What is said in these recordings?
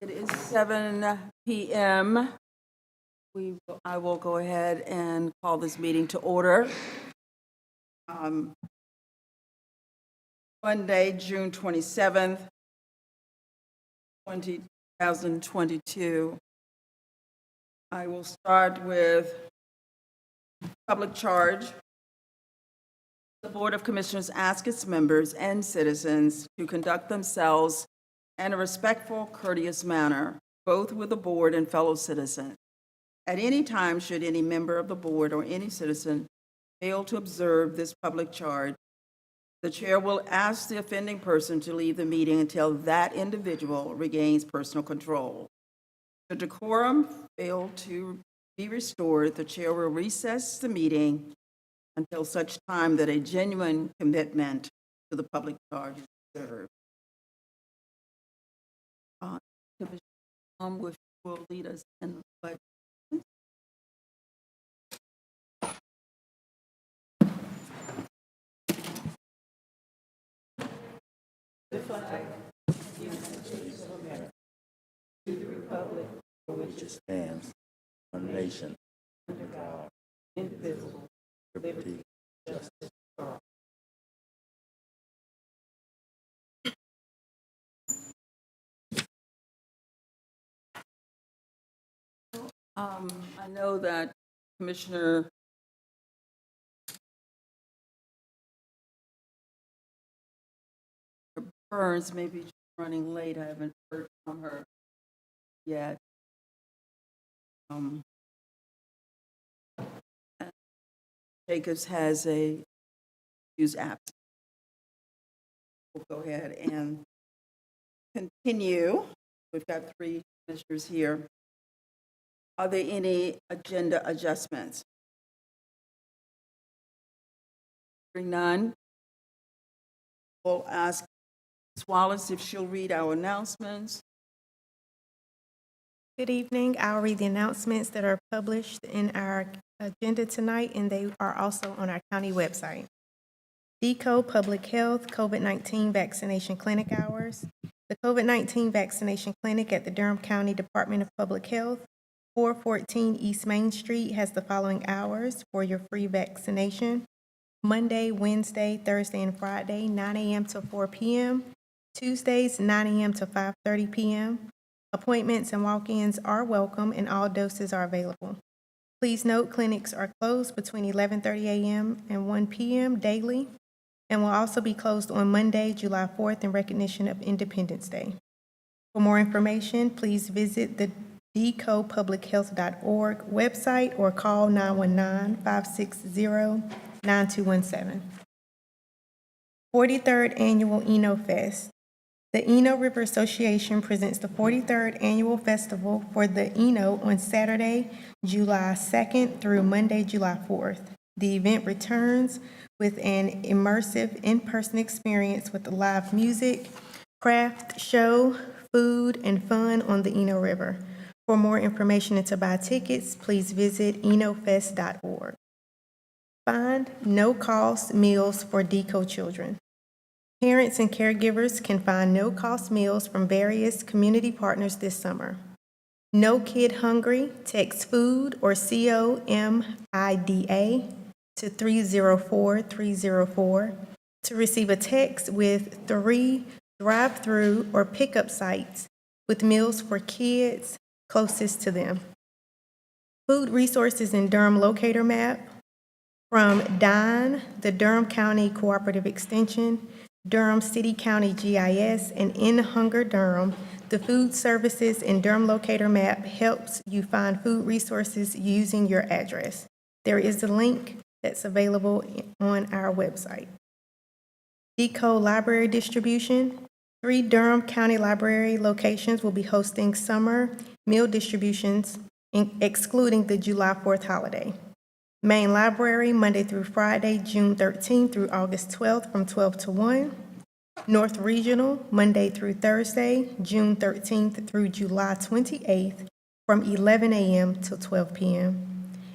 It is 7 p.m. I will go ahead and call this meeting to order. Monday, June 27th, 2022. I will start with public charge. The Board of Commissioners asks its members and citizens to conduct themselves in a respectful, courteous manner, both with the board and fellow citizens. At any time, should any member of the board or any citizen fail to observe this public charge, the chair will ask the offending person to leave the meeting until that individual regains personal control. Should decorum fail to be restored, the chair will recess the meeting until such time that a genuine commitment to the public charge is observed. Which will lead us in the pledge. The flag of the United States of America, to the republic for which it stands, one nation, under God, indivisible, liberty, justice for all. I know that Commissioner Burns may be running late. I haven't heard from her yet. Jacobs has a use app. We'll go ahead and continue. We've got 3 commissioners here. Are there any agenda adjustments? Hearing none, we'll ask Ms. Wallace if she'll read our announcements. Good evening. I'll read the announcements that are published in our agenda tonight, and they are also on our county website. DECO Public Health COVID-19 Vaccination Clinic hours. The COVID-19 Vaccination Clinic at the Durham County Department of Public Health, 414 East Main Street, has the following hours for your free vaccination: Monday, Wednesday, Thursday, and Friday, 9 a.m. to 4 p.m., Tuesdays, 9 a.m. to 5:30 p.m. Appointments and walk-ins are welcome and all doses are available. Please note clinics are closed between 11:30 a.m. and 1 p.m. daily and will also be closed on Monday, July 4th in recognition of Independence Day. For more information, please visit the decopublichealth.org website or call 919-560-9217. 43rd Annual Eno Fest. The Eno River Association presents the 43rd Annual Festival for the Eno on Saturday, July 2nd through Monday, July 4th. The event returns with an immersive in-person experience with live music, craft show, food, and fun on the Eno River. For more information and to buy tickets, please visit enofest.org. Find no-cost meals for DECO children. Parents and caregivers can find no-cost meals from various community partners this summer. No Kid Hungry, text food or COMIDA to 304-304 to receive a text with 3 drive-through or pickup sites with meals for kids closest to them. Food resources in Durham locator map from DINE, the Durham County Cooperative Extension, Durham City County GIS, and In Hunger Durham. The food services in Durham locator map helps you find food resources using your address. There is a link that's available on our website. DECO Library Distribution. 3 Durham County Library locations will be hosting summer meal distributions, excluding the July 4th holiday. Main Library, Monday through Friday, June 13th through August 12th from 12 to 1. North Regional, Monday through Thursday, June 13th through July 28th from 11 a.m. till 12 p.m.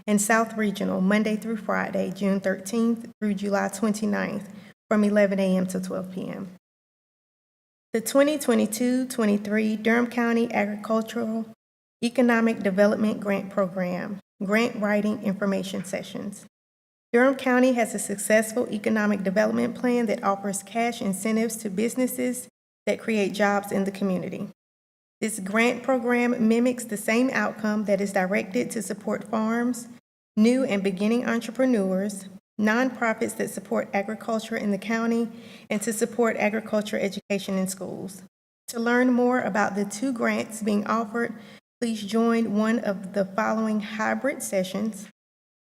And South Regional, Monday through Friday, June 13th through July 29th from 11 a.m. to 12 p.m. The 2022-23 Durham County Agricultural Economic Development Grant Program, Grant Writing Information Sessions. Durham County has a successful economic development plan that offers cash incentives to businesses that create jobs in the community. This grant program mimics the same outcome that is directed to support farms, new and beginning entrepreneurs, nonprofits that support agriculture in the county, and to support agriculture education in schools. To learn more about the two grants being offered, please join one of the following hybrid sessions: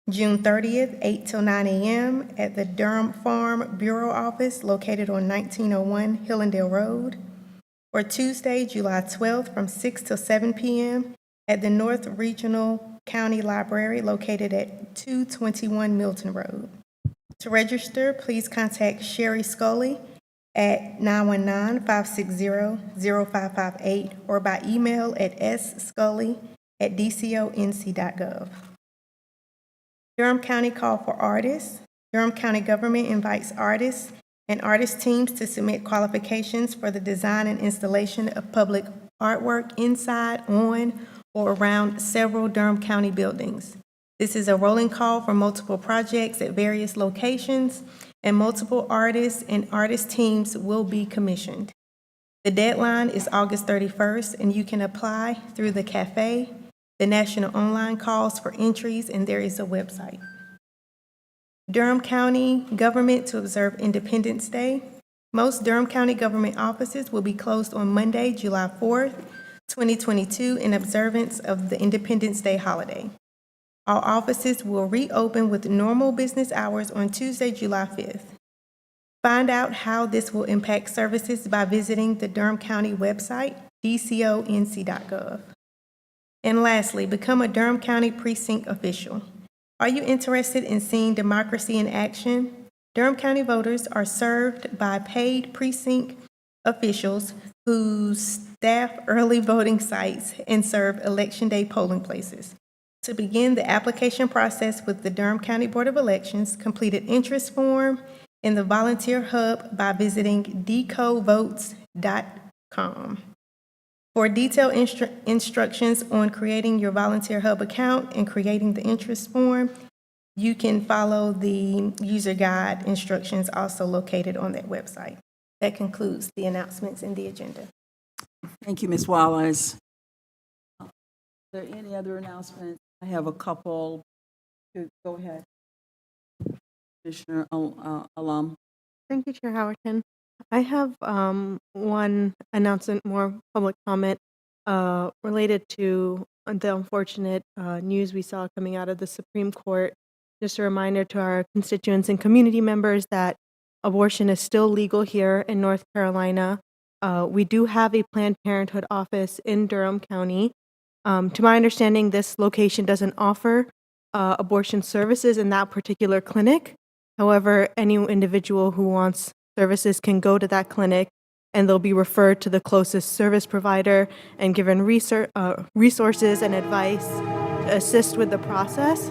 June 30th, 8 till 9 a.m. at the Durham Farm Bureau Office located on 1901 Hillendale Road, or Tuesday, July 12th from 6 till 7 p.m. at the North Regional County Library located at 221 Milton Road. To register, please contact Sherry Scully at 919-560-0558 or by email at sscully@dconc.gov. Durham County Call for Artists. Durham County government invites artists and artist teams to submit qualifications for the design and installation of public artwork inside, on, or around several Durham County buildings. This is a rolling call for multiple projects at various locations, and multiple artists and artist teams will be commissioned. The deadline is August 31st, and you can apply through the cafe. The national online calls for entries, and there is a website. Durham County government to observe Independence Day. Most Durham County government offices will be closed on Monday, July 4th, 2022, in observance of the Independence Day holiday. All offices will reopen with normal business hours on Tuesday, July 5th. Find out how this will impact services by visiting the Durham County website, dconc.gov. And lastly, become a Durham County precinct official. Are you interested in seeing democracy in action? Durham County voters are served by paid precinct officials who staff early voting sites and serve Election Day polling places. To begin the application process with the Durham County Board of Elections, complete an interest form in the Volunteer Hub by visiting decovotes.com. For detailed instructions on creating your Volunteer Hub account and creating the interest form, you can follow the user guide instructions also located on that website. That concludes the announcements in the agenda. Thank you, Ms. Wallace. Are there any other announcements? I have a couple. Go ahead. Commissioner Alum. Thank you, Chair Howerton. I have one announcement, more public comment, related to the unfortunate news we saw coming out of the Supreme Court. Just a reminder to our constituents and community members that abortion is still legal here in North Carolina. We do have a Planned Parenthood office in Durham County. To my understanding, this location doesn't offer abortion services in that particular clinic. However, any individual who wants services can go to that clinic and they'll be referred to the closest service provider and given resources and advice to assist with the process.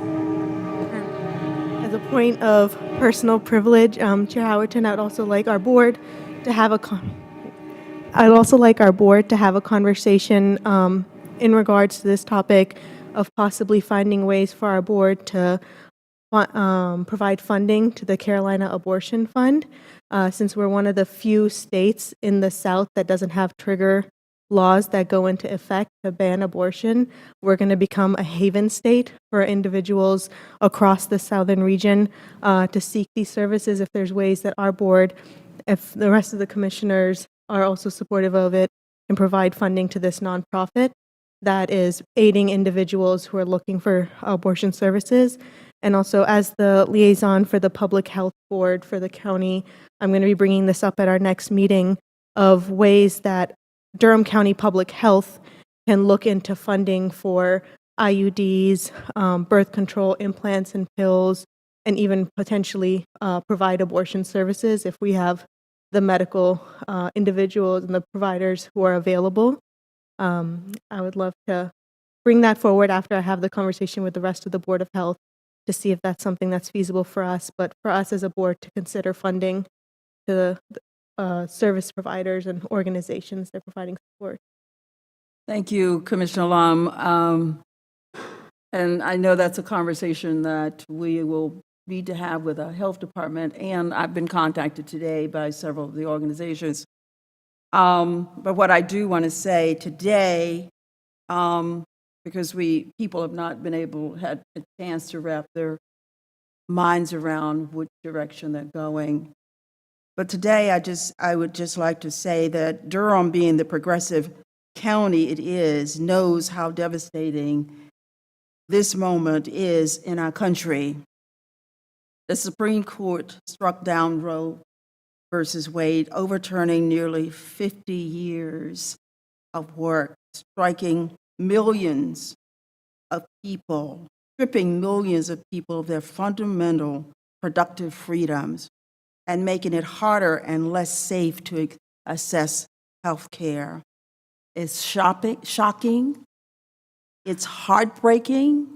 As a point of personal privilege, Chair Howerton, I'd also like our board to have a conversation in regards to this topic of possibly finding ways for our board to provide funding to the Carolina Abortion Fund. Since we're one of the few states in the South that doesn't have trigger laws that go into effect to ban abortion, we're going to become a haven state for individuals across the southern region to seek these services. If there's ways that our board, if the rest of the commissioners are also supportive of it, and provide funding to this nonprofit that is aiding individuals who are looking for abortion services. And also, as the liaison for the Public Health Board for the county, I'm going to be bringing this up at our next meeting of ways that Durham County Public Health can look into funding for IUDs, birth control implants and pills, and even potentially provide abortion services if we have the medical individuals and the providers who are available. I would love to bring that forward after I have the conversation with the rest of the Board of Health to see if that's something that's feasible for us, but for us as a board to consider funding to service providers and organizations they're providing support. Thank you, Commissioner Lum. And I know that's a conversation that we will need to have with our health department, and I've been contacted today by several of the organizations. But what I do want to say today, because people have not had a chance to wrap their minds around which direction they're going. But today, I would just like to say that Durham, being the progressive county it is, knows how devastating this moment is in our country. The Supreme Court struck down Roe versus Wade, overturning nearly 50 years of work, striking millions of people, stripping millions of people of their fundamental productive freedoms, and making it harder and less safe to access health care. It's shocking, it's heartbreaking,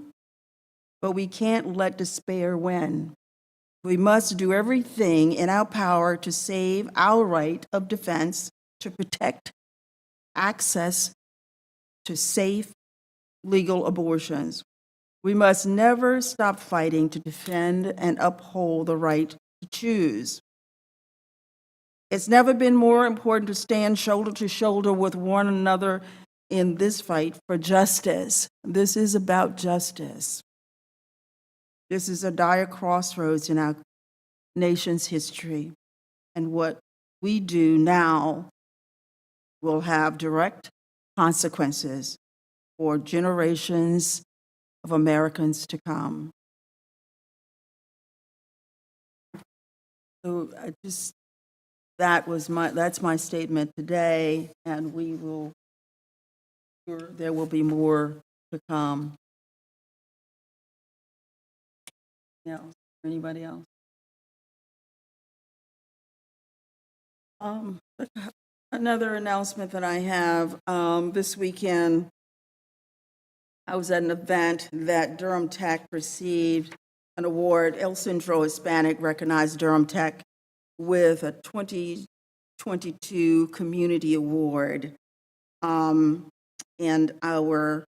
but we can't let despair win. We must do everything in our power to save our right of defense, to protect access to safe, legal abortions. We must never stop fighting to defend and uphold the right to choose. It's never been more important to stand shoulder to shoulder with one another in this fight for justice. This is about justice. This is a dire crossroads in our nation's history, and what we do now will have direct consequences for generations of Americans to come. So that's my statement today, and there will be more to come. Anybody else? Another announcement that I have, this weekend, I was at an event that Durham Tech received an award. El Centro Hispanic recognized Durham Tech with a 2022 Community Award. And the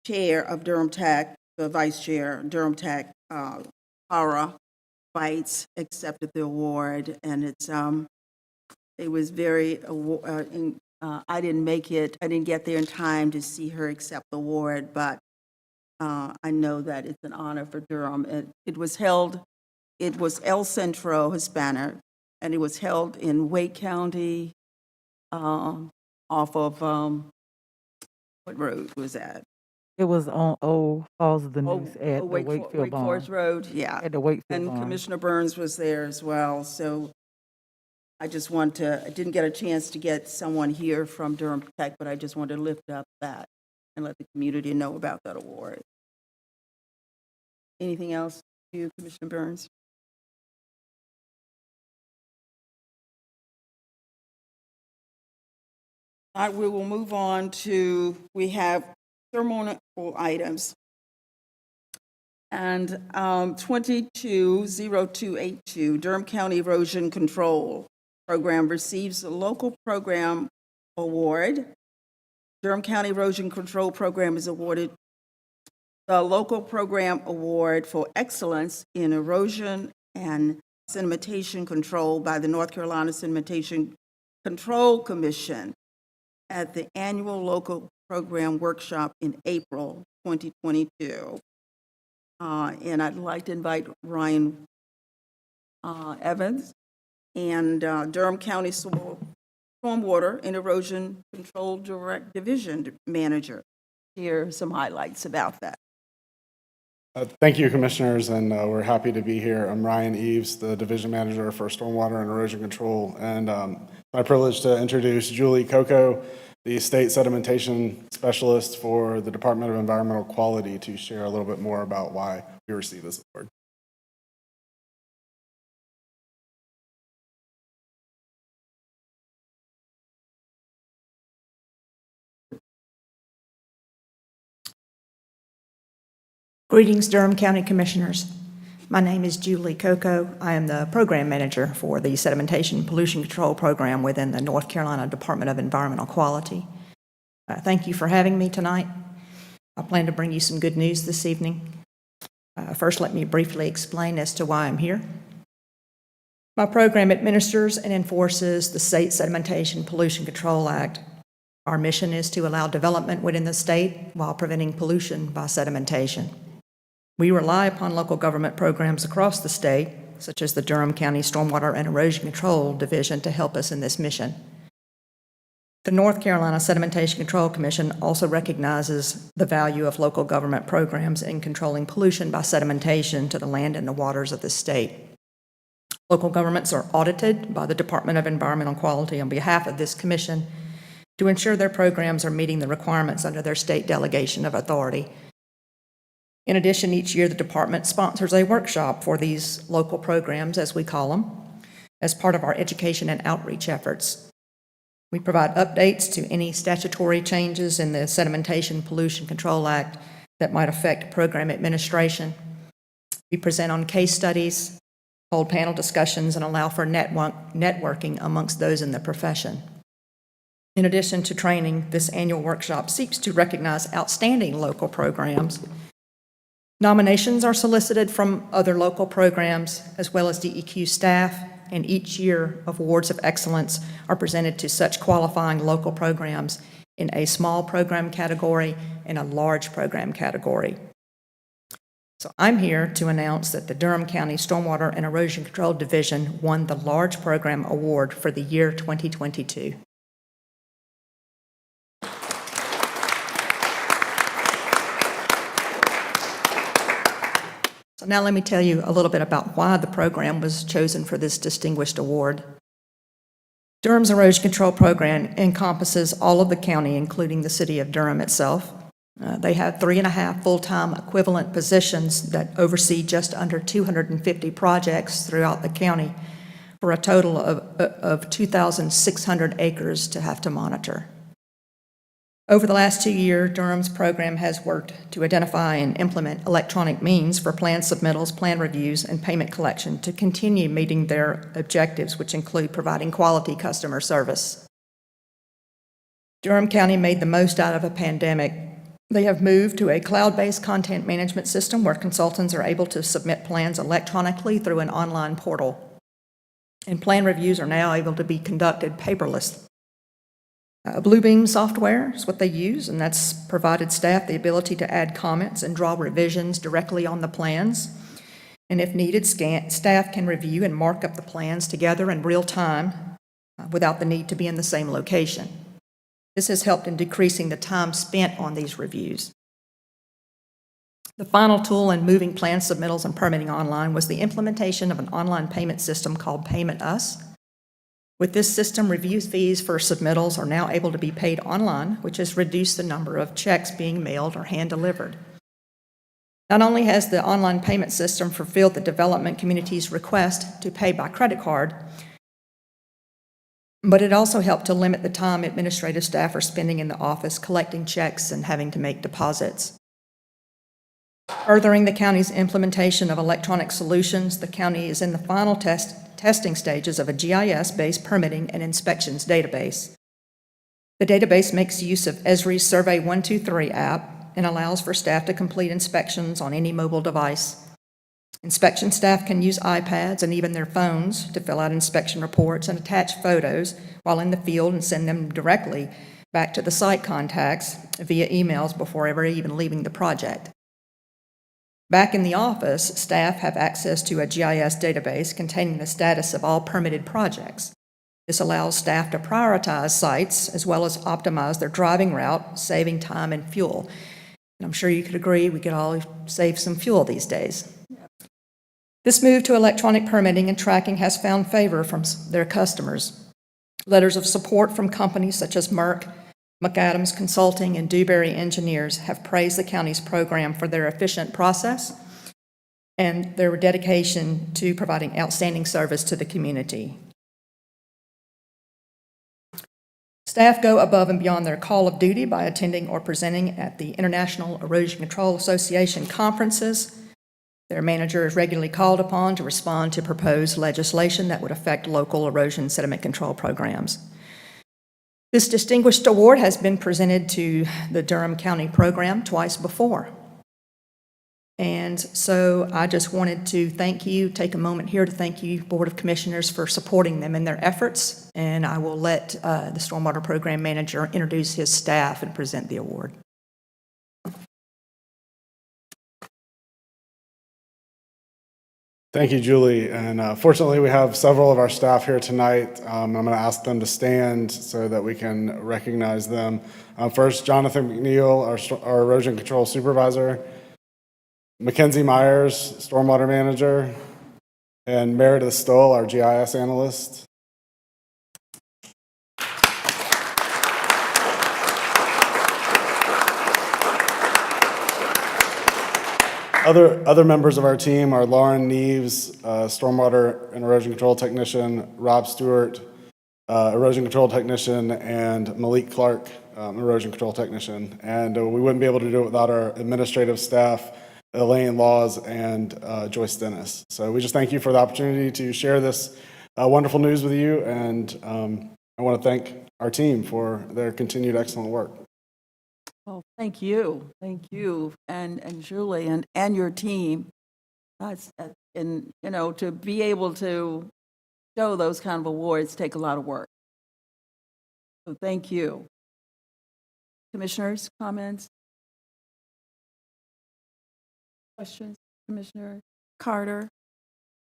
chair of Durham Tech, the vice chair, Durham Tech, Arpa, Bites, accepted the award, and it was very, I didn't get there in time to see her accept the award, but I know that it's an honor for Durham. It was El Centro Hispanic, and it was held in Wake County, off of, what road was that? It was on Old Falls of the News at the Wakefield Wake Barn. Forest Road, yeah. At the Wakefield And Barn. Commissioner Burns was there as well, so I didn't get a chance to get someone here from Durham Tech, but I just wanted to lift up that and let the community know about that award. Anything else to you, Commissioner Burns? All right, we will move on to, we have ceremonial items. And 220282, Durham County Erosion Control Program receives the Local Program Award. Durham County Erosion Control Program is awarded the Local Program Award for Excellence in Erosion and Sedimentation Control by the North Carolina Sedimentation Control Commission at the Annual Local Program Workshop in April 2022. And I'd like to invite Ryan Evans and Durham County Stormwater and Erosion Control Division Manager. Here are some highlights about that. Thank you, Commissioners, and we're happy to be here. I'm Ryan Eves, the Division Manager for Stormwater and Erosion Control, and my privilege to introduce Julie Coco, the State Sedimentation Specialist for the Department of Environmental Quality, to share a little bit more about why we received this award. Greetings, Durham County Commissioners. My name is Julie Coco. I am the program manager for the Sedimentation Pollution Control Program within the North Carolina Department of Environmental Quality. Thank you for having me tonight. I plan to bring you some good news this evening. First, let me briefly explain as to why I'm here. My program administers and enforces the State Sedimentation Pollution Control Act. Our mission is to allow development within the state while preventing pollution by sedimentation. We rely upon local government programs across the state, such as the Durham County Stormwater and Erosion Control Division, to help us in this mission. The North Carolina Sedimentation Control Commission also recognizes the value of local government programs in controlling pollution by sedimentation to the land and the waters of the state. Local governments are audited by the Department of Environmental Quality on behalf of this commission to ensure their programs are meeting the requirements under their state delegation of authority. In addition, each year the department sponsors a workshop for these local programs, as we call them, as part of our education and outreach efforts. We provide updates to any statutory changes in the Sedimentation Pollution Control Act that might affect program administration. We present on case studies, hold panel discussions, and allow for networking amongst those in the profession. In addition to training, this annual workshop seeks to recognize outstanding local programs. Nominations are solicited from other local programs as well as DEQ staff, and each year awards of excellence are presented to such qualifying local programs in a small program category and a large program category. So I'm here to announce that the Durham County Stormwater and Erosion Control Division won the Large Program Award for the year 2022. So now let me tell you a little bit about why the program was chosen for this distinguished award. Durham's erosion control program encompasses all of the county, including the city of Durham itself. They have 3.5 full-time equivalent positions that oversee just under 250 projects throughout the county for a total of 2,600 acres to have to monitor. Over the last 2 years, Durham's program has worked to identify and implement electronic means for plan submittals, plan reviews, and payment collection to continue meeting their objectives, which include providing quality customer service. Durham County made the most out of a pandemic. They have moved to a cloud-based content management system where consultants are able to submit plans electronically through an online portal. And plan reviews are now able to be conducted paperless. Bluebeam software is what they use, and that's provided staff the ability to add comments and draw revisions directly on the plans. And if needed, staff can review and mark up the plans together in real time without the need to be in the same location. This has helped in decreasing the time spent on these reviews. The final tool in moving plan submittals and permitting online was the implementation of an online payment system called Payment Us. With this system, review fees for submittals are now able to be paid online, which has reduced the number of checks being mailed or hand-delivered. Not only has the online payment system fulfilled the development community's request to pay by credit card, but it also helped to limit the time administrative staff are spending in the office collecting checks and having to make deposits. Furthering the county's implementation of electronic solutions, the county is in the final testing stages of a GIS-based permitting and inspections database. The database makes use of Esri's Survey 123 app and allows for staff to complete inspections on any mobile device. Inspection staff can use iPads and even their phones to fill out inspection reports and attach photos while in the field and send them directly back to the site contacts via emails before ever even leaving the project. Back in the office, staff have access to a GIS database containing the status of all permitted projects. This allows staff to prioritize sites as well as optimize their driving route, saving time and fuel. And I'm sure you could agree we could all save some fuel these days. This move to electronic permitting and tracking has found favor from their customers. Letters of support from companies such as Merck, McAdams Consulting, and Dewberry Engineers have praised the county's program for their efficient process and their dedication to providing outstanding service to the community. Staff go above and beyond their call of duty by attending or presenting at the International Erosion Control Association conferences. Their manager is regularly called upon to respond to proposed legislation that would affect local erosion sediment control programs. This distinguished award has been presented to the Durham County program twice before. And so I just wanted to take a moment here to thank you, Board of Commissioners, for supporting them in their efforts. And I will let the Stormwater Program Manager introduce his staff and present the award. Thank you, Julie. And fortunately, we have several of our staff here tonight. I'm going to ask them to stand so that we can recognize them. First, Jonathan McNeil, our Erosion Control Supervisor. Mackenzie Myers, Stormwater Manager. And Meredith Stoll, our GIS Analyst. Other members of our team are Lauren Neves, Stormwater and Erosion Control Technician, Rob Stewart, Erosion Control Technician, and Malik Clark, Erosion Control Technician. And we wouldn't be able to do it without our administrative staff, Elaine Laws and Joyce Dennis. So we just thank you for the opportunity to share this wonderful news with you, and I want to thank our team for their continued excellent work. Well, thank you, and Julie and your team. And you know, to be able to show those kind of awards take a lot of work. So thank you. Commissioners, comments, questions, Commissioner Carter.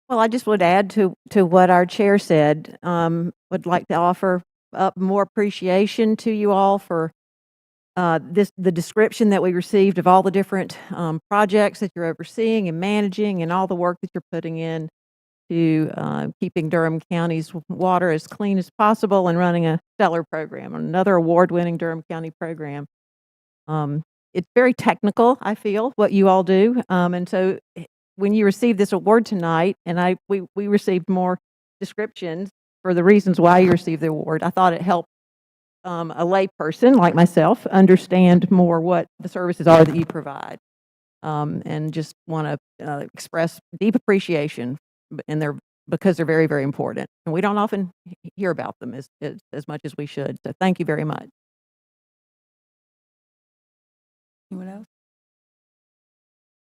Well, I just would add to what our chair said. Would like to offer up more appreciation to you all for the description that we received of all the different projects that you're overseeing and managing, and all the work that you're putting in to keeping Durham County's water as clean as possible and running a stellar program, another award-winning Durham County program. It's very technical, I feel, what you all do, and so when you received this award tonight, and we received more descriptions for the reasons why you received the award, I thought it helped a lay person like myself understand more what the services are that you provide, and just want to express deep appreciation, because they're very, very important, and we don't often hear about them as much as we should. So thank you very much. Anyone else?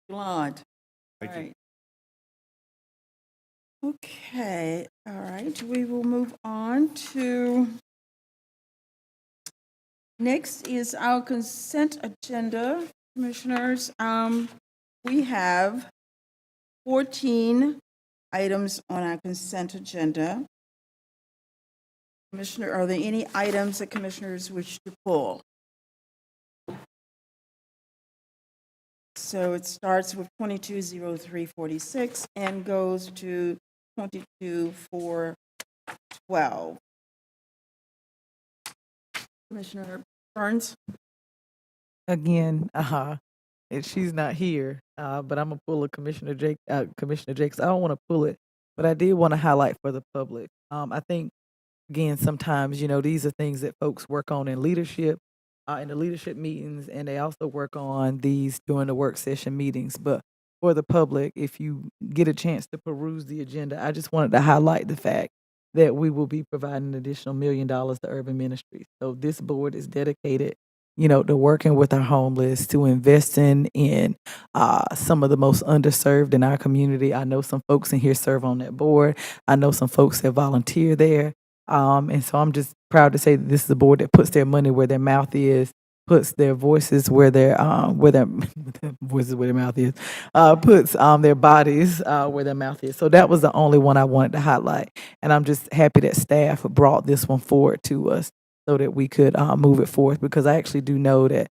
Blonde. Thank you. Okay, all right, we will move on to, next is our consent agenda, Commissioners. We have 14 items on our consent agenda. Commissioner, are there any items that Commissioners wish to pull? So it starts with 220346 and goes to 22412. Commissioner Burns? Again, she's not here, but I'm gonna pull a Commissioner Jakes. I don't want to pull it, but I did want to highlight for the public. I think, again, sometimes, these are things that folks work on in leadership, in the leadership meetings, and they also work on these during the work session meetings. But for the public, if you get a chance to peruse the agenda, I just wanted to highlight the fact that we will be providing an additional $1 million to urban ministries. So this board is dedicated, to working with our homeless, to investing in some of the most underserved in our community. I know some folks in here serve on that board. I know some folks that volunteer there. And so I'm just proud to say that this is a board that puts their money where their mouth is, puts their voices where their voices where their mouth is, puts their bodies where their mouth is. So that was the only one I wanted to highlight. And I'm just happy that staff brought this one forward to us so that we could move it forth, because I actually do know that,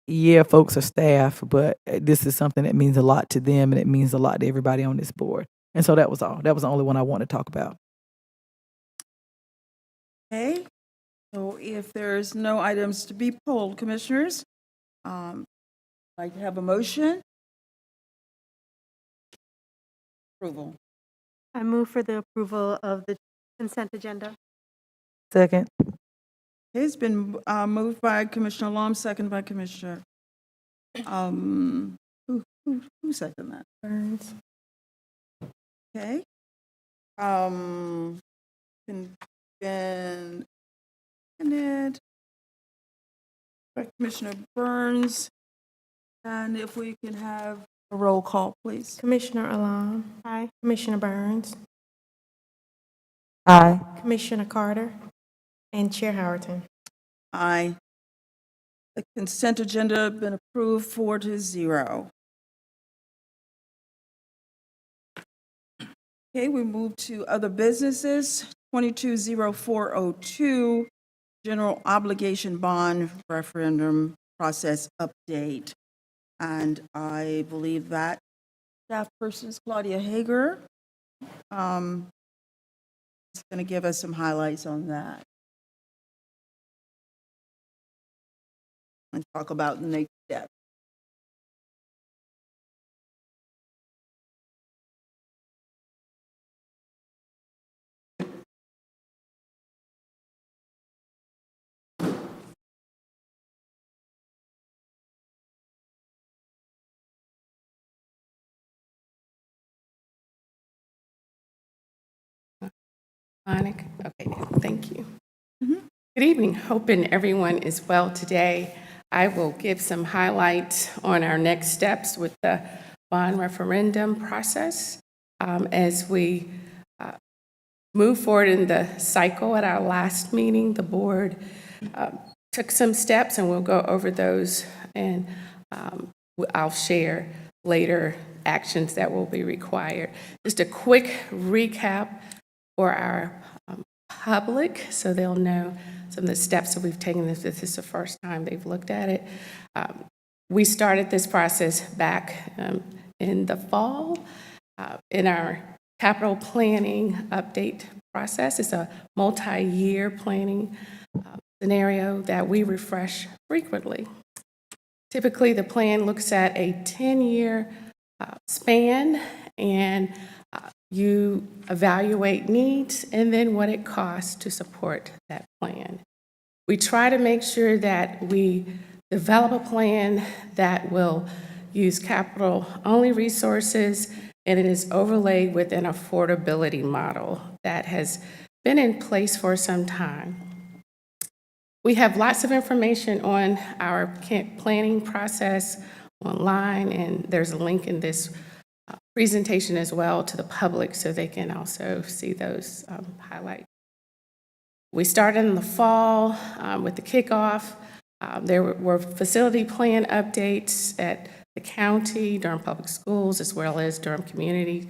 yeah, folks are staff, but this is something that means a lot to them, and it means a lot to everybody on this board. And so that was all. That was the only one I wanted to talk about. Okay, so if there's no items to be pulled, Commissioners, I'd like to have a motion. Approval. I move for the approval of the consent agenda. Second. It's been moved by Commissioner Lum, second by Commissioner Who seconded that? Burns. Okay. Been seconded by Commissioner Burns. And if we can have a roll call, please. Commissioner Alam. Aye. Commissioner Burns. Aye. Commissioner Carter. And Chair Howerton. Aye. The consent agenda been approved 4-0. Okay, we move to other businesses. 220402, general obligation bond referendum process update. And I believe that staff person is Claudia Hager. It's going to give us some highlights on that. And talk about the next step. Monica? Okay, thank you. Good evening. Hoping everyone is well today. I will give some highlights on our next steps with the bond referendum process. As we move forward in the cycle, at our last meeting, the board took some steps, and we'll go over those, and I'll share later actions that will be required. Just a quick recap for our public, so they'll know some of the steps that we've taken. This is the first time they've looked at it. We started this process back in the fall in our capital planning update process. It's a multi-year planning scenario that we refresh frequently. Typically, the plan looks at a 10-year span, and you evaluate needs and then what it costs to support that plan. We try to make sure that we develop a plan that will use capital-only resources, and it is overlaid with an affordability model that has been in place for some time. We have lots of information on our planning process online, and there's a link in this presentation as well to the public so they can also see those highlights. We started in the fall with the kickoff. There were facility plan updates at the county, Durham Public Schools, as well as Durham Community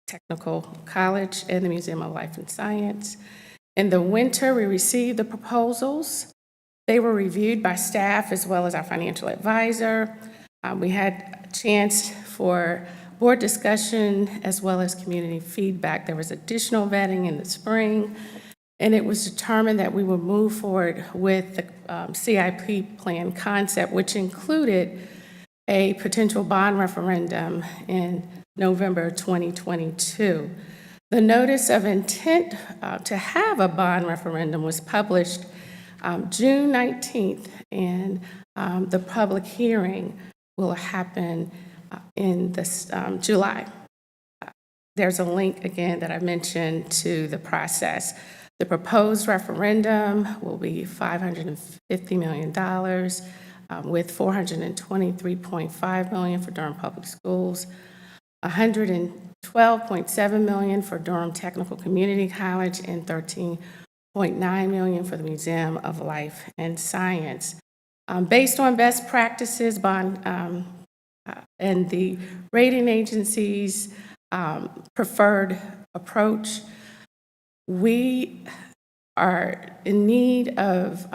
Technical College and the Museum of Life and Science. In the winter, we received the proposals. They were reviewed by staff as well as our financial advisor. We had a chance for board discussion as well as community feedback. There was additional vetting in the spring, and it was determined that we would move forward with the CIP plan concept, which included a potential bond referendum in November 2022. The notice of intent to have a bond referendum was published June 19th, and the public hearing will happen in this July. There's a link again that I mentioned to the process. The proposed referendum will be $550 million with $423.5 million for Durham Public Schools, $112.7 million for Durham Technical Community College, and $13.9 million for the Museum of Life and Science. Based on best practices, bond and the rating agencies' preferred approach, we are in need of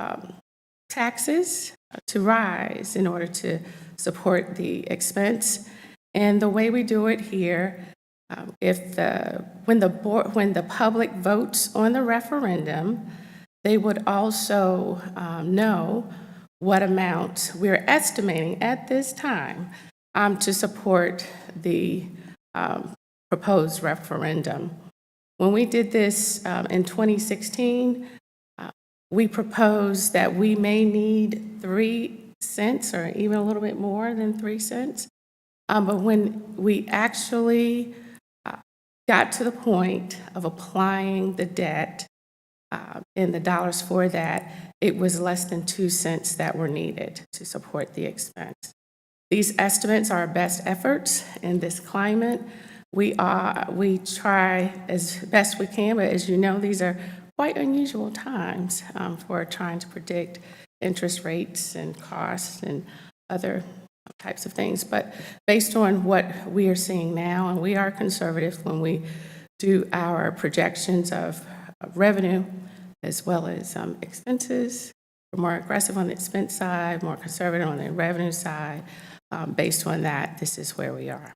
taxes to rise in order to support the expense. And the way we do it here, when the public votes on the referendum, they would also know what amount we're estimating at this time to support the proposed referendum. When we did this in 2016, we proposed that we may need 3 cents or even a little bit more than 3 cents But when we actually got to the point of applying the debt and the dollars for that, it was less than 2 cents that were needed to support the expense. These estimates are our best efforts in this climate. We try as best we can, but as you know, these are quite unusual times for trying to predict interest rates and costs and other types of things. But based on what we are seeing now, and we are conservative when we do our projections of revenue as well as expenses, we're more aggressive on the expense side, more conservative on the revenue side. Based on that, this is where we are.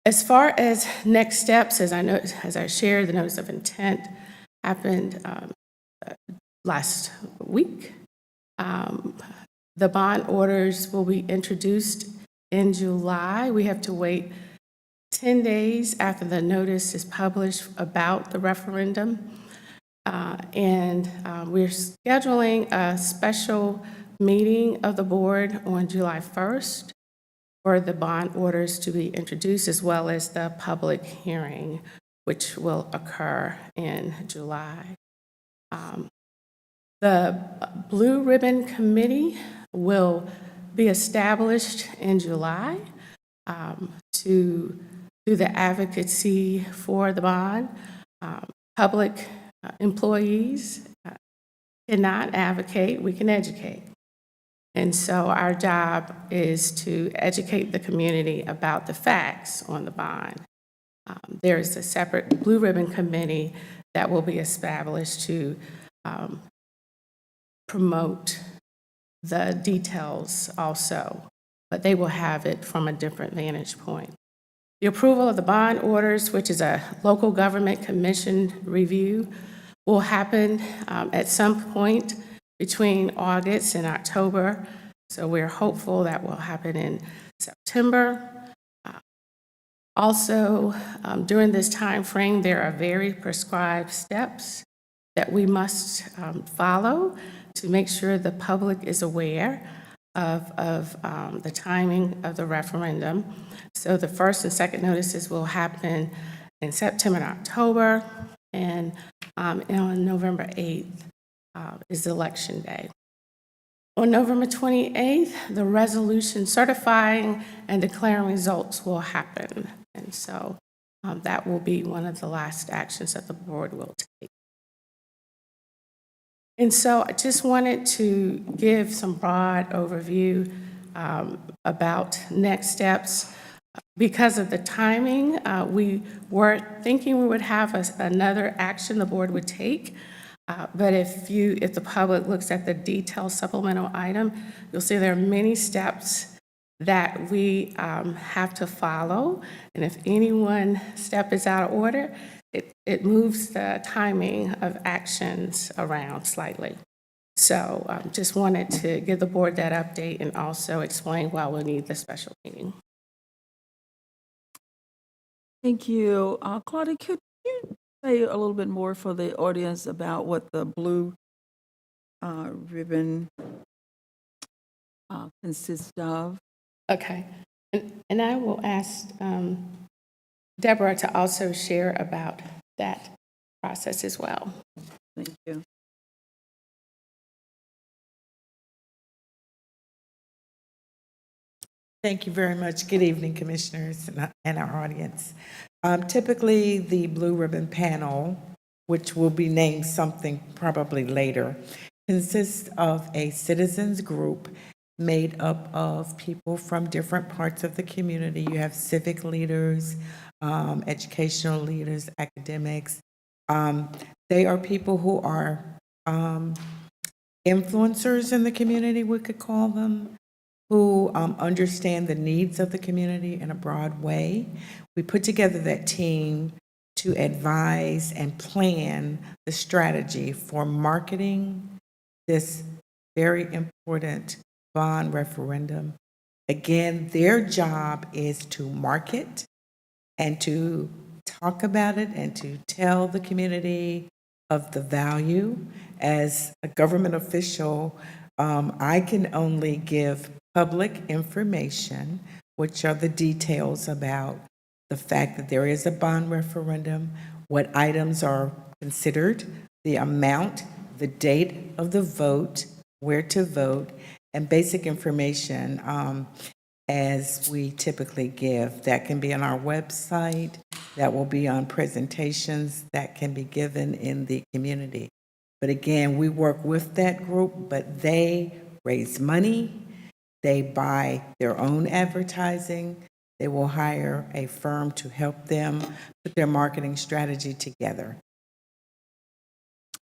As far as next steps, as I shared, the notice of intent happened last week. The bond orders will be introduced in July. We have to wait 10 days after the notice is published about the referendum. We're scheduling a special meeting of the board on July 1st for the bond orders to be introduced, as well as the public hearing, which will occur in July. The Blue Ribbon Committee will be established in July to do the advocacy for the bond. Public employees cannot advocate, we can educate. And so our job is to educate the community about the facts on the bond. There is a separate Blue Ribbon Committee that will be established to promote the details also, but they will have it from a different vantage point. The approval of the bond orders, which is a local government commission review, will happen at some point between August and October. So we're hopeful that will happen in September. Also, during this time frame, there are very prescribed steps that we must follow to make sure the public is aware of the timing of the referendum. So the first and second notices will happen in September and October, and on November 8th is election day. On November 28th, the resolution certifying and declaring results will happen. And so that will be one of the last actions that the board will take. And so I just wanted to give some broad overview about next steps. Because of the timing, we were thinking we would have another action the board would take. But if the public looks at the detailed supplemental item, you'll see there are many steps that we have to follow. And if any one step is out of order, it moves the timing of actions around slightly. So just wanted to give the board that update and also explain why we'll need the special meeting. Thank you. Claudia, could you say a little bit more for the audience about what the Blue Ribbon consists of? Okay. And I will ask Deborah to also share about that process as well. Thank you. Thank you very much. Good evening, commissioners and our audience. Typically, the Blue Ribbon Panel, which will be named something probably later, consists of a citizens group made up of people from different parts of the community. You have civic leaders, educational leaders, academics. They are people who are influencers in the community, we could call them, who understand the needs of the community in a broad way. We put together that team to advise and plan the strategy for marketing this very important bond referendum. Again, their job is to market and to talk about it and to tell the community of the value. As a government official, I can only give public information which are the details about the fact that there is a bond referendum, what items are considered, the amount, the date of the vote, where to vote, and basic information as we typically give. That can be on our website, that will be on presentations that can be given in the community. But again, we work with that group, but they raise money, they buy their own advertising, they will hire a firm to help them put their marketing strategy together.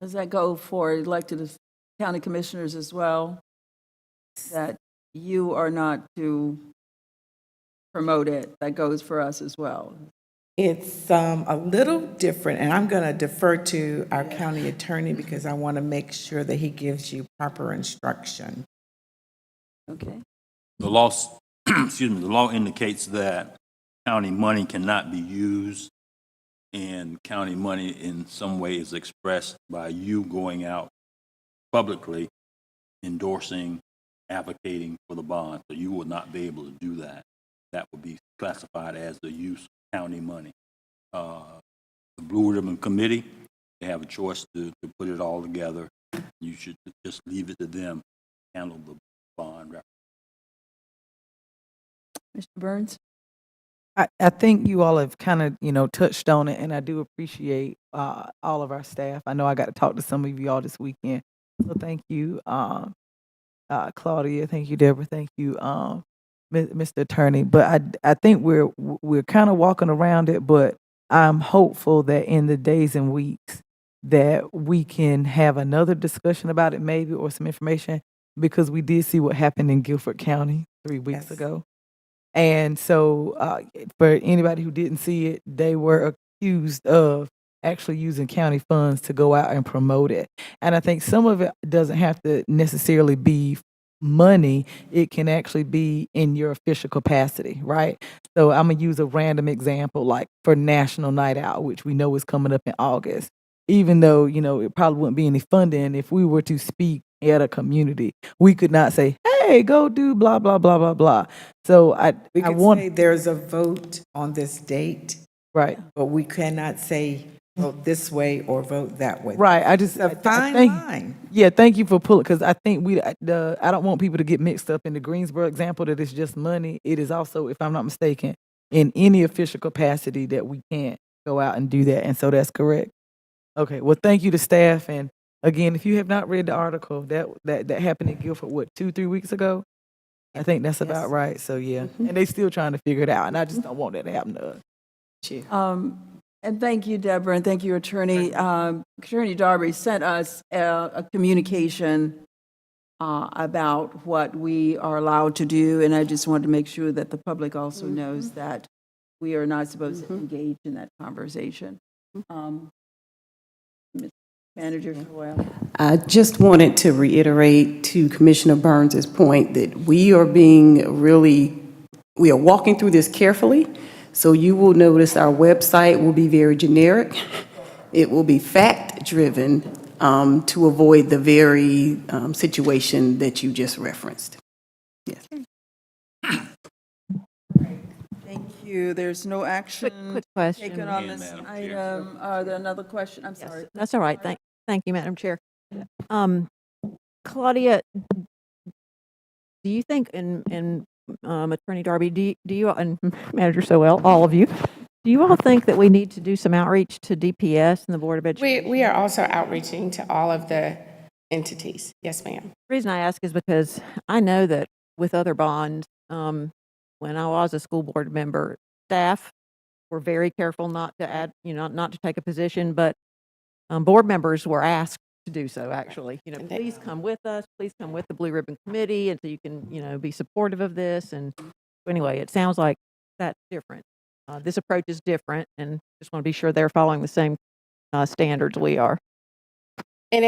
Does that go for elected county commissioners as well? That you are not to promote it, that goes for us as well? It's a little different, and I'm going to defer to our county attorney because I want to make sure that he gives you proper instruction. Okay. The law, excuse me, the law indicates that county money cannot be used, and county money in some way is expressed by you going out publicly endorsing, advocating for the bond. So you would not be able to do that. That would be classified as the use of county money. The Blue Ribbon Committee, they have a choice to put it all together. You should just leave it to them to handle the bond. Mr. Burns? I think you all have kind of, touched on it, and I do appreciate all of our staff. I know I got to talk to some of you all this weekend. So thank you, Claudia. Thank you, Deborah. Thank you, Mr. Attorney. But I think we're kind of walking around it, but I'm hopeful that in the days and weeks that we can have another discussion about it maybe, or some information, because we did see what happened in Guilford County 3 weeks Yes. ago. And so for anybody who didn't see it, they were accused of actually using county funds to go out and promote it. And I think some of it doesn't have to necessarily be money. It can actually be in your official capacity, right? So I'm going to use a random example, like for National Night Out, which we know is coming up in August. Even though, it probably wouldn't be any funding if we were to speak at a community. We could not say, hey, go do blah, blah, blah, blah, blah. So We I could want, say there's a vote on this date, right, but we cannot say vote this way or vote that way. right. It's a fine line. Yeah, thank you for pulling, because I think I don't want people to get mixed up in the Greensboro example that it's just money. It is also, if I'm not mistaken, in any official capacity that we can't go out and do that. And so that's correct. Okay, well, thank you to staff. And again, if you have not read the article, that happened in Guilford, 2-3 weeks ago? I think that's about right. So yeah, and they still trying to figure it out, and I just don't want that to happen to us. And thank you, Deborah, and thank you, Attorney. Attorney Darby sent us a communication about what we are allowed to do, and I just wanted to make sure that the public also knows that we are not supposed to engage in that conversation. Ms. Manager Joelle. I just wanted to reiterate to Commissioner Burns's point that we are walking through this carefully. So you will notice our website will be very generic. It will be fact-driven to avoid the very situation that you just referenced. Yes. Thank you. There's no action Quick question. taken on Yeah, this Madam Chair. item. Are there another question? I'm Yes, sorry. that's all right. Thank you, Madam Chair. Claudia, do you think, and Attorney Darby, do you, and Manager Sowell, all of you, do you all think that we need to do some outreach to DPS and the Board of Education? We are also outreaching to all of the entities. Yes, ma'am. The reason I ask is because I know that with other bonds, when I was a school board member, staff were very careful not to add, not to take a position, but board members were asked to do so, actually. Please come with us, please come with the Blue Ribbon Committee, and so you can, be supportive of this. And anyway, it sounds like that's different. This approach is different, and just want to be sure they're following the same standards we are. And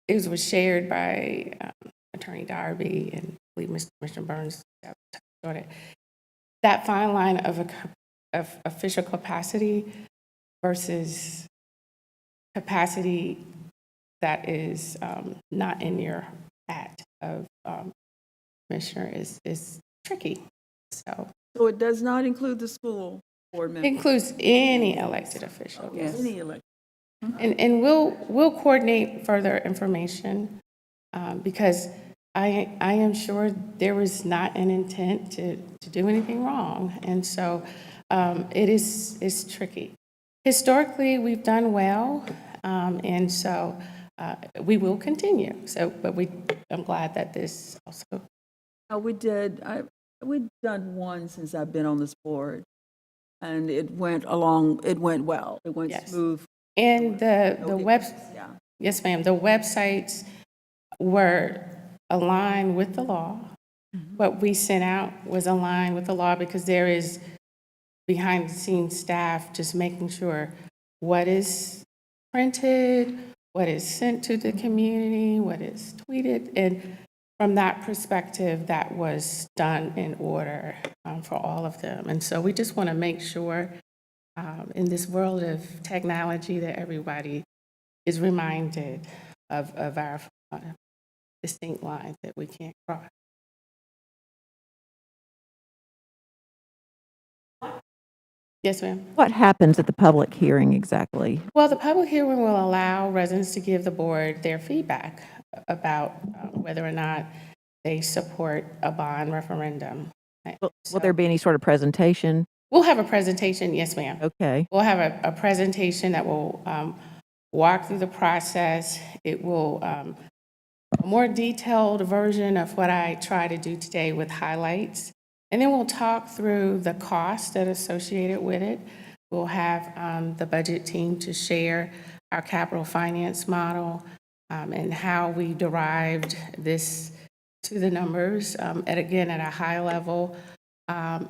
it was shared by Attorney Darby and I believe Mr. Burns started. That fine line of official capacity versus capacity that is not in your hat of commissioner is tricky. So So it does not include the school board it members? includes any elected official, yes. Any elect? And we'll coordinate further information because I am sure there was not an intent to do anything wrong. And so it's tricky. Historically, we've done well, and so we will continue. So, but I'm glad that this also. We've done one since I've been on this board, and it went well. It went Yes. smooth. And the Yeah. yes, ma'am, the websites were aligned with the law. What we sent out was aligned with the law because there is behind-the-scenes staff just making sure what is printed, what is sent to the community, what is tweeted, and from that perspective, that was done in order for all of them. And so we just want to make sure in this world of technology that everybody is reminded of our distinct lines that we can't cross. Yes, ma'am. What happens at the public hearing exactly? Well, the public hearing will allow residents to give the board their feedback about whether or not they support a bond referendum. Will there be any sort of presentation? We'll have a presentation, yes, ma'am. Okay. We'll have a presentation that will walk through the process. It will, a more detailed version of what I try to do today with highlights. And then we'll talk through the costs that are associated with it. We'll have the budget team to share our capital finance model and how we derived this to the numbers, at a high level.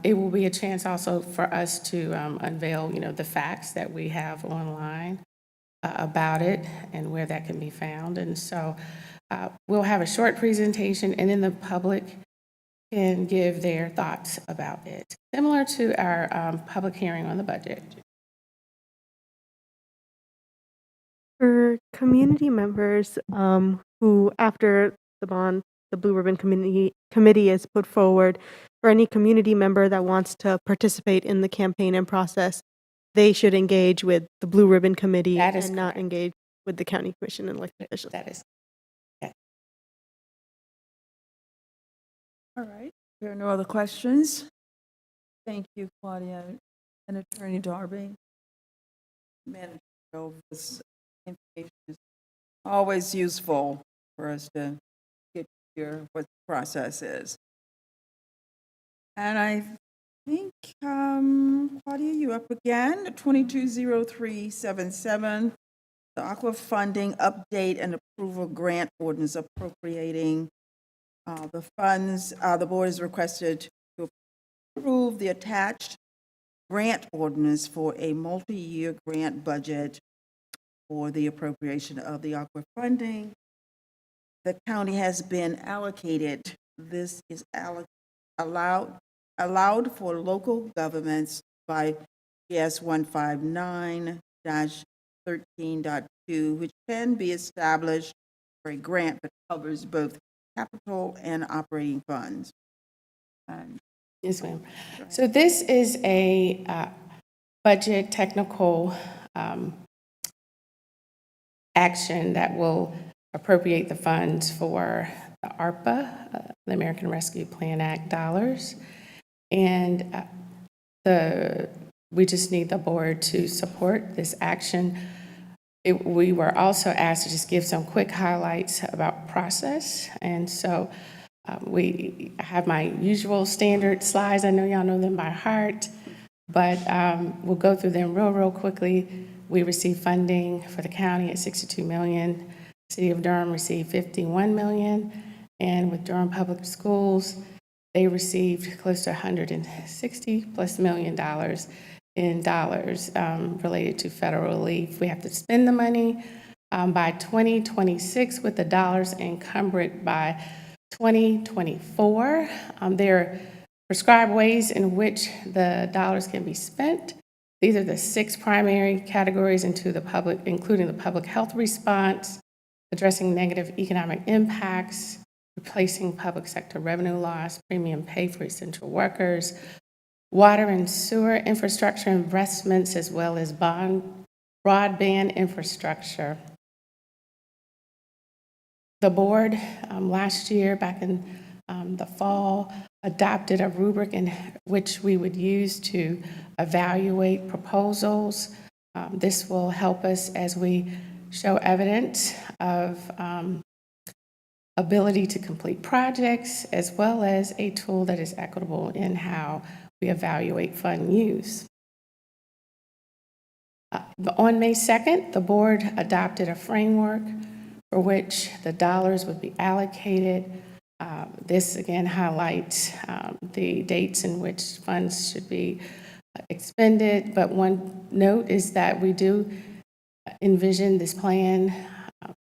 It will be a chance also for us to unveil, the facts that we have online about it and where that can be found. And so we'll have a short presentation, and then the public can give their thoughts about it, similar to our public hearing on the budget. For community members who, after the Blue Ribbon Committee is put forward, for any community member that wants to participate in the campaign and process, they should engage with the Blue Ribbon Committee That is and not correct. engage with the county commission and elected officials. That is. All right. There are no other questions. Thank you, Claudia and Attorney Darby. Manager, this information is always useful for us to get here what the process is. And I think, Claudia, you up again, 220377, the Aqua Funding Update and Approval Grant Ordinance appropriating the funds. The board is requested to approve the attached grant ordinance for a multi-year grant budget for the appropriation of the Aqua funding. The county has been allocated. This is allowed for local governments by GS 159-13.2, which can be established for a grant that covers both capital and operating funds. Yes, ma'am. So this is a budget technical action that will appropriate the funds for the Arpa, the American Rescue Plan Act dollars. And we just need the board to support this action. We were also asked to just give some quick highlights about process. And so I have my usual standard slides. I know y'all know them by heart, but we'll go through them real quickly. We received funding for the county at $62 million. City of Durham received $51 million. And with Durham Public Schools, they received close to $160+ million in dollars related to federal relief. We have to spend the money by 2026 with the dollars encumbered by 2024. There are prescribed ways in which the dollars can be spent. These are the 6 primary categories including the public health response, addressing negative economic impacts, replacing public sector revenue loss, premium pay for essential workers, water and sewer infrastructure investments, as well as broadband infrastructure. The board last year, back in the fall, adopted a rubric in which we would use to evaluate proposals. This will help us as we show evidence of ability to complete projects, as well as a tool that is equitable in how we evaluate fund use. On May 2nd, the board adopted a framework for which the dollars would be allocated. This again highlights the dates in which funds should be expended, but one note is that we do envision this plan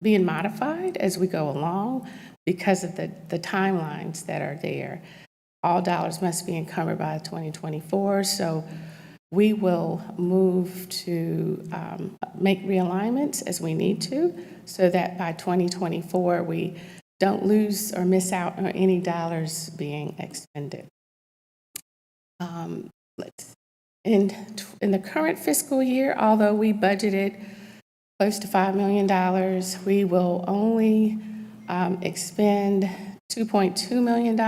being modified as we go along because of the timelines that are there. All dollars must be encumbered by 2024, so we will move to make realignments as we need to, so that by 2024, we don't lose or miss out on any dollars being expended. In the current fiscal year, although we budgeted close to $5 million, we will only expend $2.2 million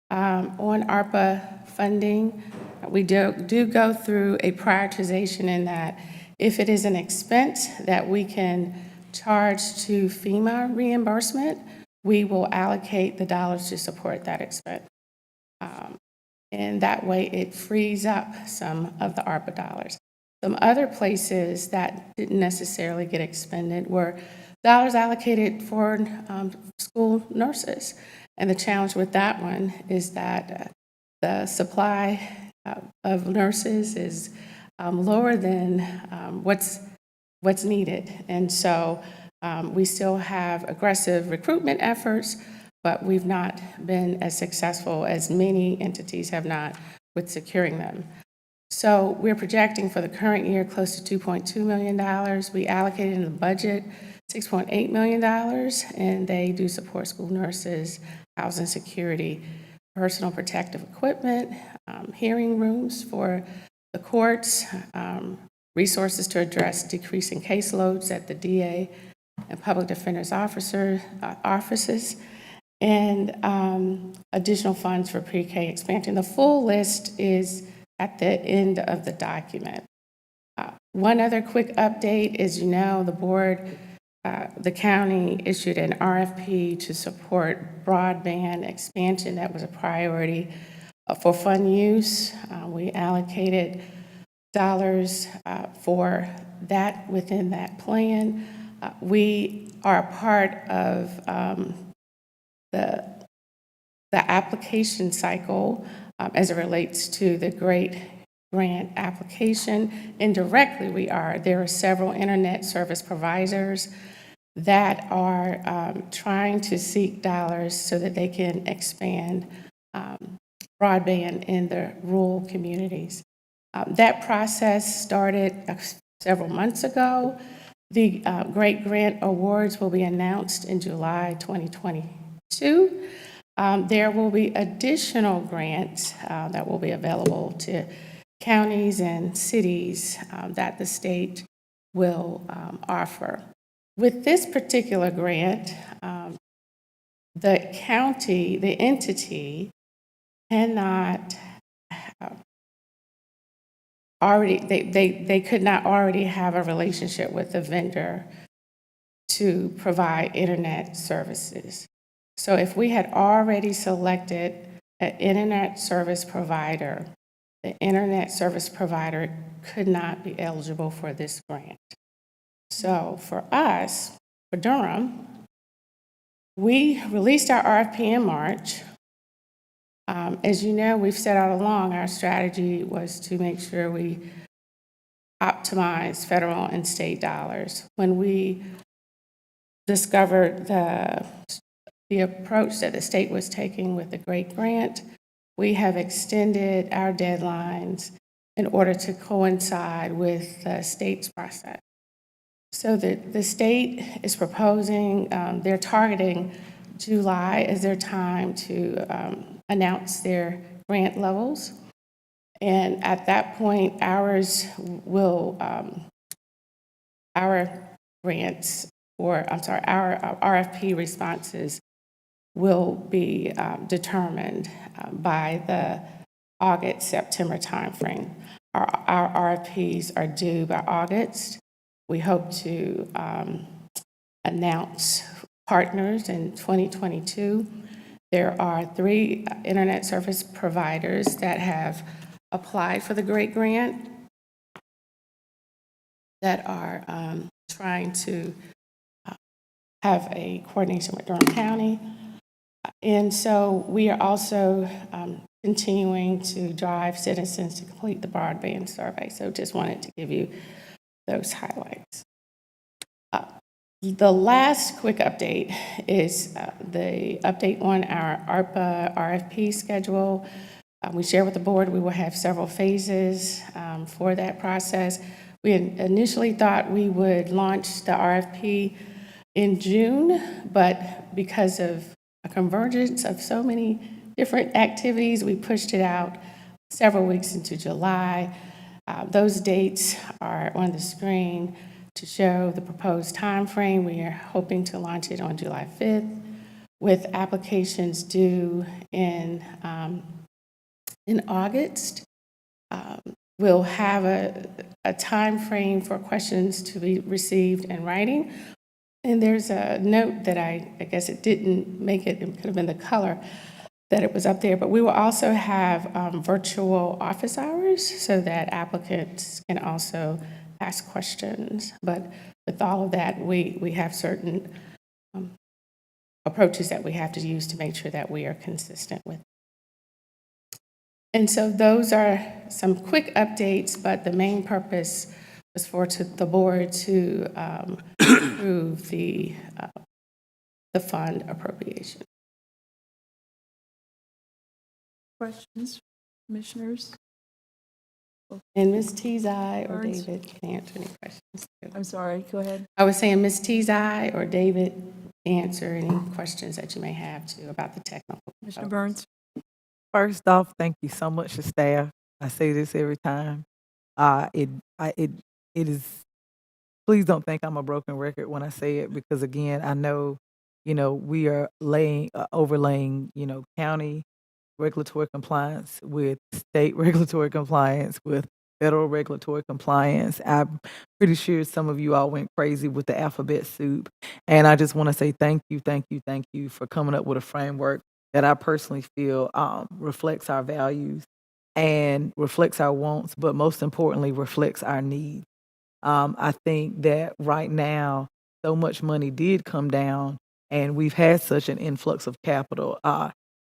on ARPA funding. We do go through a prioritization in that if it is an expense that we can charge to FEMA reimbursement, we will allocate the dollars to support that expense. And that way it frees up some of the ARPA dollars. Some other places that didn't necessarily get expended were dollars allocated for school nurses. And the challenge with that one is that the supply of nurses is lower than what's needed. And so we still have aggressive recruitment efforts, but we've not been as successful as many entities have not with securing them. So we're projecting for the current year close to $2.2 million. We allocated in the budget $6.8 million, and they do support school nurses, housing security, personal protective equipment, hearing rooms for the courts, resources to address decreasing caseloads at the DA and public defender's offices, and additional funds for pre-K expansion. The full list is at the end of the document. One other quick update is, you know, the board, the county issued an RFP to support broadband expansion. That was a priority for fund use. We allocated dollars for that within that plan. We are a part of the application cycle as it relates to the GREAT grant application. Indirectly, we are. There are several internet service providers that are trying to seek dollars so that they can expand broadband in the rural communities. That process started several months ago. The GREAT grant awards will be announced in July 2022. There will be additional grants that will be available to counties and cities that the state will offer. With this particular grant, the county, the entity, cannot they could not already have a relationship with the vendor to provide internet services. So if we had already selected an internet service provider, the internet service provider could not be eligible for this grant. So for us, for Durham, we released our RFP in March. As you know, we've said all along, our strategy was to make sure we optimize federal and state dollars. When we discovered the approach that the state was taking with the GREAT grant, we have extended our deadlines in order to coincide with the state's process. So the state is proposing, they're targeting July as their time to announce their grant levels. And at that point, our grants, our RFP responses will be determined by the August-September timeframe. Our RFPs are due by August. We hope to announce partners in 2022. There are 3 internet service providers that have applied for the GREAT grant that are trying to have a coordination with Durham County. And so we are also continuing to drive citizens to complete the broadband survey. So just wanted to give you those highlights. The last quick update is the update on our ARPA RFP schedule. We share with the board we will have several phases for that process. We had initially thought we would launch the RFP in June, but because of a convergence of so many different activities, we pushed it out several weeks into July. Those dates are on the screen to show the proposed timeframe. We are hoping to launch it on July 5th with applications due in August. We'll have a time frame for questions to be received in writing. And there's a note that I guess it didn't make it could have been the color that it was up there, but we will also have virtual office hours so that applicants can also ask questions. But with all of that, we have certain approaches that we have to use to make sure that we are consistent with. And so those are some quick updates, but the main purpose was for the board to approve the fund appropriation. Questions, commissioners? And Ms. Tezai or Burns? David can answer any questions. I'm sorry, go ahead. I was saying Ms. Tezai or David answer any questions that you may have too about the technical. Commissioner Burns? First off, thank you so much to staff. I say this every time. It is, please don't think I'm a broken record when I say it, because again, I know, we are overlaying, county regulatory compliance with state regulatory compliance with federal regulatory compliance. I'm pretty sure some of you all went crazy with the alphabet soup. And I just want to say thank you for coming up with a framework that I personally feel reflects our values and reflects our wants, but most importantly, reflects our needs. I think that right now, so much money did come down, and we've had such an influx of capital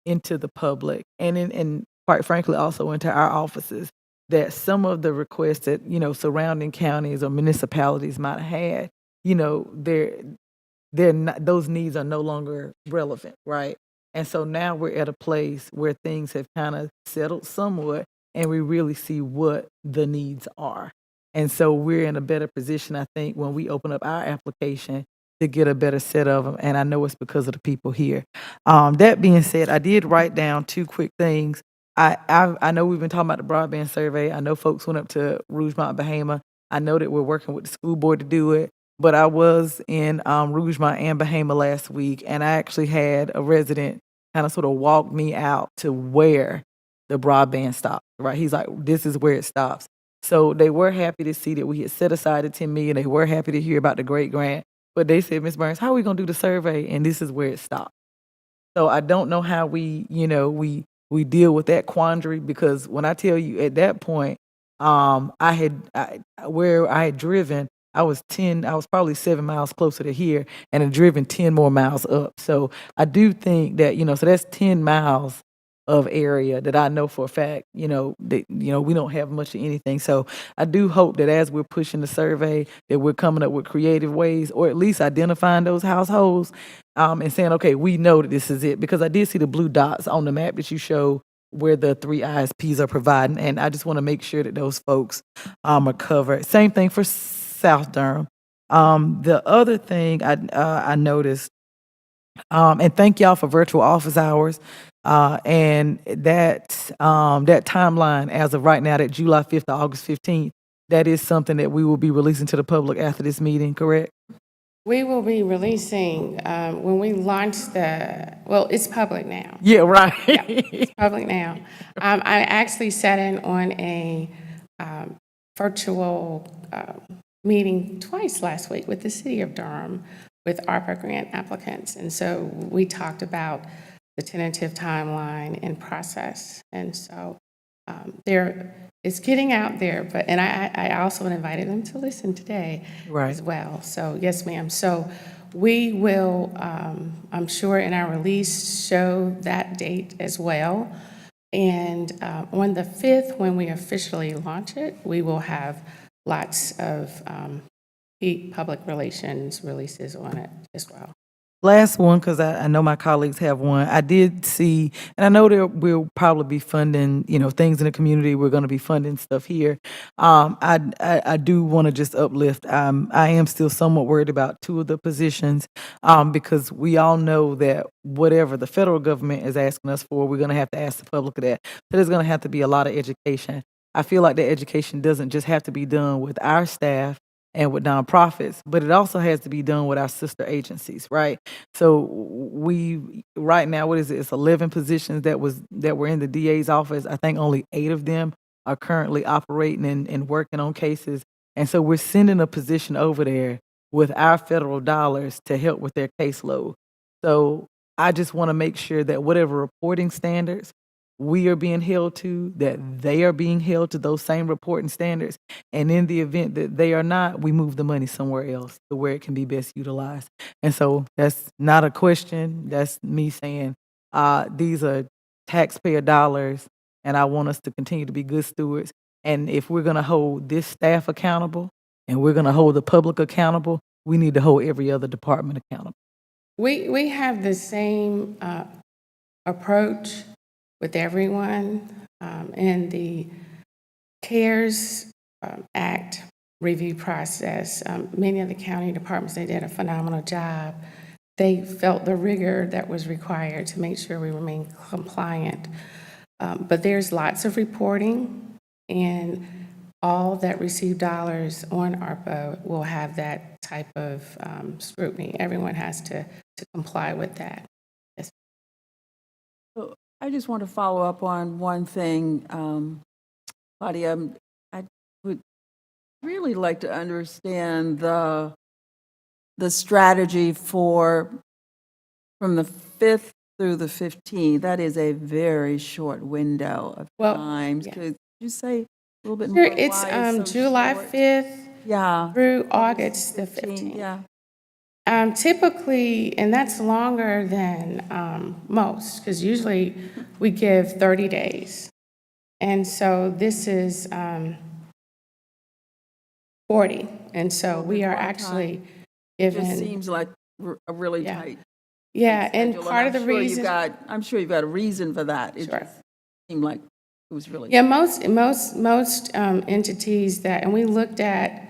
into the public and quite frankly, also into our offices, that some of the requests that, surrounding counties or municipalities might have had, they're not, those needs are no longer relevant, right? And so now we're at a place where things have kind of settled somewhat, and we really see what the needs are. And so we're in a better position, I think, when we open up our application to get a better set of them. And I know it's because of the people here. That being said, I did write down 2 quick things. I know we've been talking about the broadband survey. I know folks went up to Rougemont, Bahama. I know that we're working with the school board to do it. But I was in Rougemont and Bahama last week, and I actually had a resident kind of sort of walk me out to where the broadband stops, right? He's like, this is where it stops. So they were happy to see that we had set aside the $10 million. They were happy to hear about the GREAT grant. But they said, Ms. Burns, how are we going to do the survey? And this is where it stops. So I don't know how we deal with that quandary, because when I tell you at that point, where I had driven, I was probably 7 miles closer to here, and had driven 10 more miles up. So I do think that, so that's 10 miles of area that I know for a fact, we don't have much of anything. So I do hope that as we're pushing the survey, that we're coming up with creative ways, or at least identifying those households, and saying, okay, we know that this is it. Because I did see the blue dots on the map that you show where the 3 ISPs are providing, and I just want to make sure that those folks are covered. Same thing for South Durham. The other thing I noticed And thank y'all for virtual office hours. And that timeline as of right now, that July 5th to August 15th, that is something that we will be releasing to the public after this meeting, correct? We will be releasing, when we launch well, it's public now. Yeah, right. Yeah, it's public now. I actually sat in on a virtual meeting twice last week with the city of Durham with Arpa grant applicants. And so we talked about the tentative timeline and process. And so it's getting out there, and I also invited them to listen today Right. as well. So yes, ma'am. So we will, I'm sure in our release, show that date as well. And on the 5th, when we officially launch it, we will have lots of public relations releases on it as well. Last one, because I know my colleagues have one. I did see, and I know there we'll probably be funding, things in the community. We're going to be funding stuff here. I do want to just uplift. I am still somewhat worried about two of the positions, because we all know that whatever the federal government is asking us for, we're going to have to ask the public of that. So there's going to have to be a lot of education. I feel like the education doesn't just have to be done with our staff and with nonprofits, but it also has to be done with our sister agencies, right? So we right now, what is it? It's 11 positions that were in the DA's office. I think only 8 of them are currently operating and working on cases. And so we're sending a position over there with our federal dollars to help with their caseload. So I just want to make sure that whatever reporting standards we are being held to, that they are being held to those same reporting standards. And in the event that they are not, we move the money somewhere else to where it can be best utilized. And so that's not a question. That's me saying these are taxpayer dollars, and I want us to continue to be good stewards. And if we're going to hold this staff accountable and we're going to hold the public accountable, we need to hold every other department accountable. We have the same approach with everyone, and the CARES Act review process. Many of the county departments, they did a phenomenal job. They felt the rigor that was required to make sure we remain compliant. But there's lots of reporting, and all that receive dollars on ARPA will have that type of scrutiny. Everyone has to comply with that. Yes. So I just want to follow up on one thing, Claudia. I would really like to understand the strategy from the 5th through the 15th. That is a very short window of time. Yeah. Could you say a little bit Sure, more? it's why so July short? 5th through August the 15th. Yeah. Typically, and that's longer than most, because usually we give 30 days. And so this is 40. And so we are actually It just given, seems like a really Yeah. tight. yeah, and schedule, part of the I'm sure reason. I'm sure you've got a reason for that. It Sure. just seemed like it was really. Yeah, most entities that, and we looked at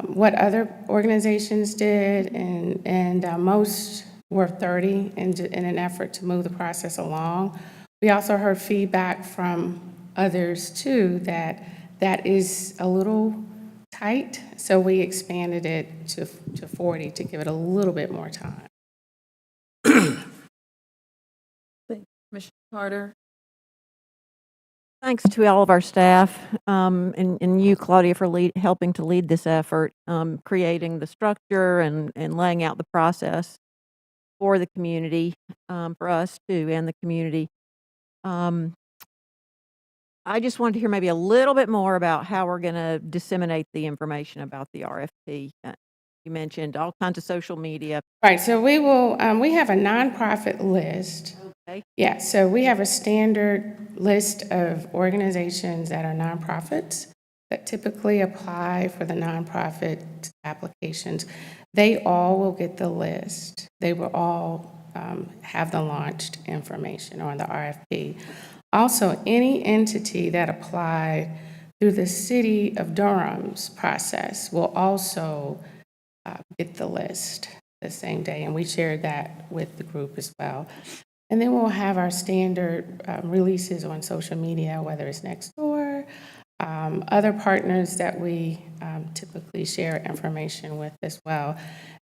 what other organizations did, and most were 30 in an effort to move the process along. We also heard feedback from others too that is a little tight, so we expanded it to 40 to give it a little bit more time. Commissioner Carter? Thanks to all of our staff, and you, Claudia, for helping to lead this effort, creating the structure and laying out the process for the community, for us too, and the community. I just wanted to hear maybe a little bit more about how we're going to disseminate the information about the RFP. You mentioned all kinds of social media. Right, so we will, we have a nonprofit list. Okay. Yeah, so we have a standard list of organizations that are nonprofits that typically apply for the nonprofit applications. They all will get the list. They will all have the launched information on the RFP. Also, any entity that applied through the city of Durham's process will also get the list. the same day, and we shared that with the group as well. And then we'll have our standard releases on social media, whether it's Nextdoor, other partners that we typically share information with as well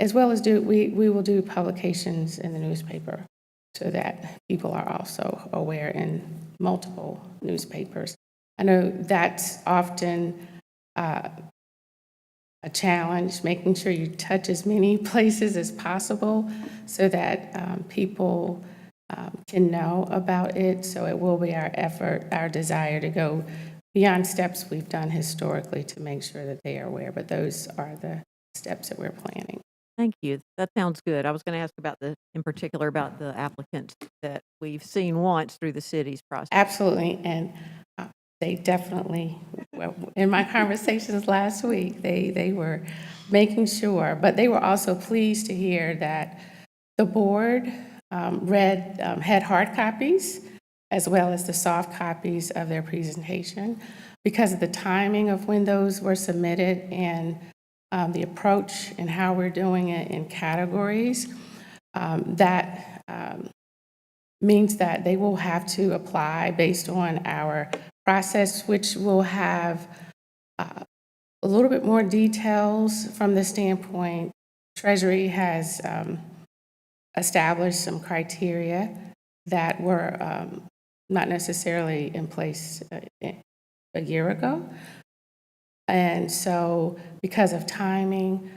as we will do publications in the newspaper so that people are also aware in multiple newspapers. I know that's often a challenge, making sure you touch as many places as possible so that people can know about it. So it will be our effort, our desire to go beyond steps we've done historically to make sure that they are aware. But those are the steps that we're planning. Thank you. That sounds good. I was going to ask about in particular about the applicants that we've seen once through the city's process. Absolutely, and they definitely, well, in my conversations last week, they were making sure, but they were also pleased to hear that the board had hard copies as well as the soft copies of their presentation because of the timing of when those were submitted and the approach and how we're doing it in categories. That means that they will have to apply based on our process, which will have a little bit more details from the standpoint. Treasury has established some criteria that were not necessarily in place a year ago. And so because of timing,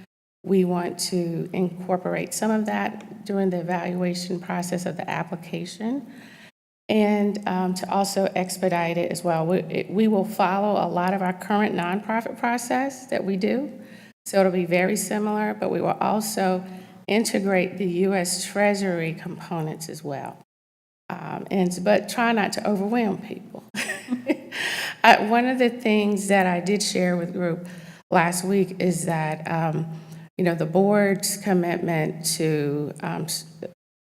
we want to incorporate some of that during the evaluation process of the application and to also expedite it as well. We will follow a lot of our current nonprofit process that we do. So it'll be very similar, but we will also integrate the U.S. Treasury components as well. But try not to overwhelm people. One of the things that I did share with the group last week is that, the board's commitment to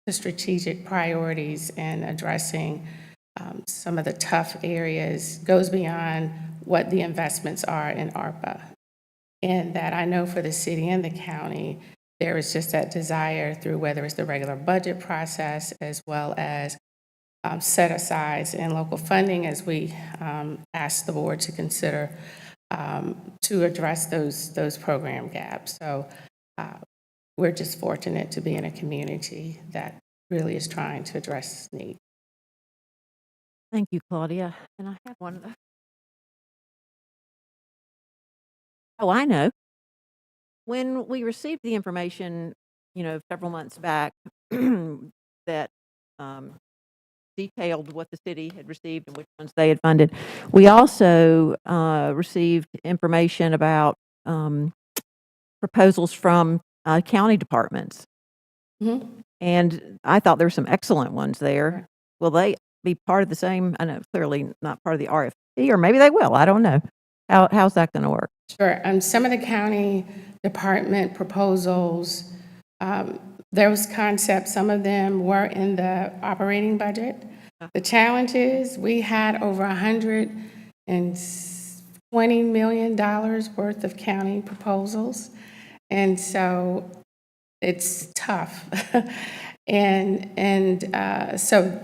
the strategic priorities and addressing some of the tough areas goes beyond what the investments are in Arpa. And that I know for the city and the county, there is just that desire through whether it's the regular budget process as well as set-asides and local funding as we ask the board to consider to address those program gaps. So we're just fortunate to be in a community that really is trying to address this need. Thank you, Claudia. And I have one of those. Oh, I know. When we received the information, several months back that detailed what the city had received and which ones they had funded, we also received information about proposals from county departments. Mm-hmm. And I thought there were some excellent ones there. Will they be part of the same? I know clearly not part of the RFP, or maybe they will. I don't know. How's that going to work? Sure. Some of the county department proposals, those concepts, some of them were in the operating budget. The challenge is we had over $120 million worth of county proposals. And so it's tough. So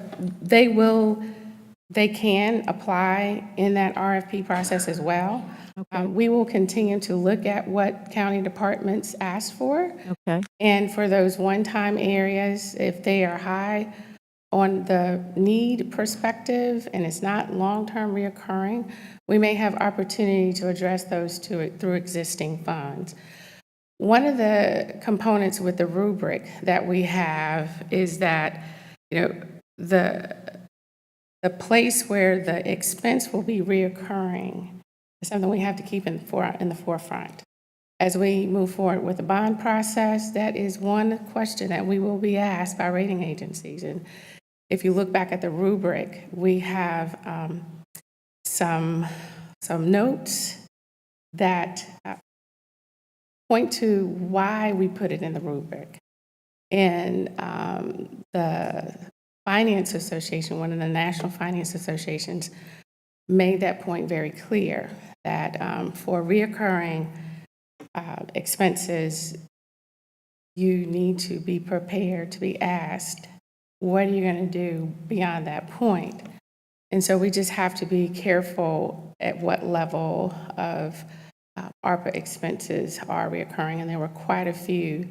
they can apply in that RFP process as well. Okay. We will continue to look at what county departments ask for. Okay. And for those one-time areas, if they are high on the need perspective and it's not long-term reoccurring, we may have opportunity to address those through existing funds. One of the components with the rubric that we have is that, the place where the expense will be reoccurring is something we have to keep in the forefront. As we move forward with the bond process, that is one question that we will be asked by rating agencies. And if you look back at the rubric, we have some notes that point to why we put it in the rubric. And the Finance Association, one of the national finance associations, made that point very clear that for reoccurring expenses, you need to be prepared to be asked, what are you going to do beyond that point? And so we just have to be careful at what level of ARPA expenses are reoccurring, and there were quite a few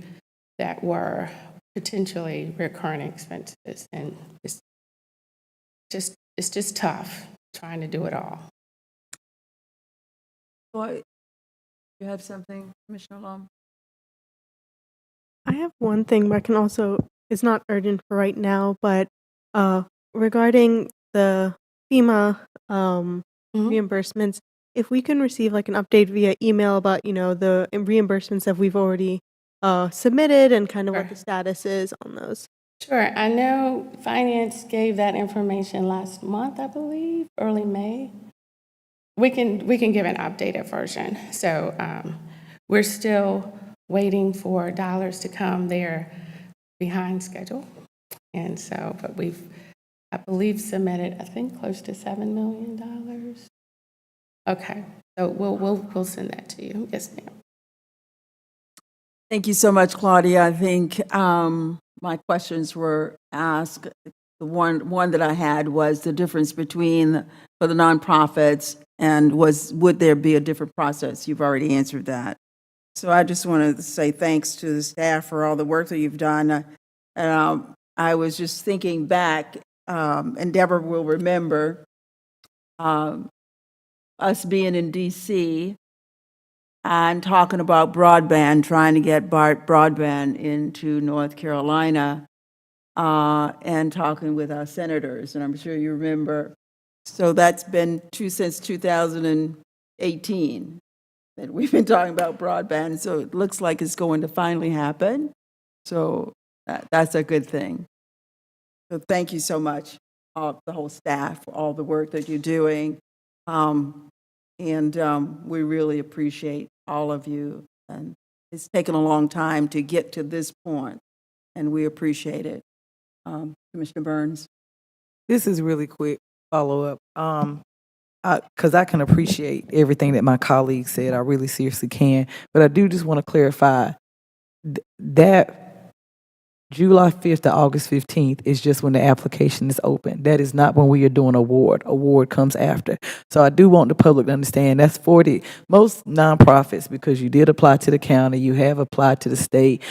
that were potentially recurring expenses, and it's just tough trying to do it all. Boy, you have something, Commissioner Lum? I have one thing, but I can also, it's not urgent for right now, but regarding the FEMA reimbursements, if we can receive like an update via email about, the reimbursements that we've already submitted and kind of what the status is on those. Sure. I know Finance gave that information last month, I believe, early May. We can give an updated version. So we're still waiting for dollars to come. They're behind schedule. And so, but we've, I believe, submitted, I think, close to $7 million. Okay. So we'll send that to you. Yes, ma'am. Thank you so much, Claudia. I think my questions were asked. The one that I had was the difference between for the nonprofits and would there be a different process? You've already answered that. So I just wanted to say thanks to the staff for all the work that you've done. I was just thinking back, and Deborah will remember us being in DC and talking about broadband, trying to get broadband into North Carolina, and talking with our senators, and I'm sure you remember. So that's been since 2018 that we've been talking about broadband, so it looks like it's going to finally happen. So that's a good thing. So thank you so much, the whole staff, for all the work that you're doing. We really appreciate all of you. And it's taken a long time to get to this point, and we appreciate it. Commissioner Burns? This is really quick follow-up. Because I can appreciate everything that my colleagues said. I really seriously can. But I do just want to clarify that July 5th to August 15th is just when the application is open. That is not when we are doing award. Award comes after. So I do want the public to understand that's most nonprofits, because you did apply to the county, you have applied to the state,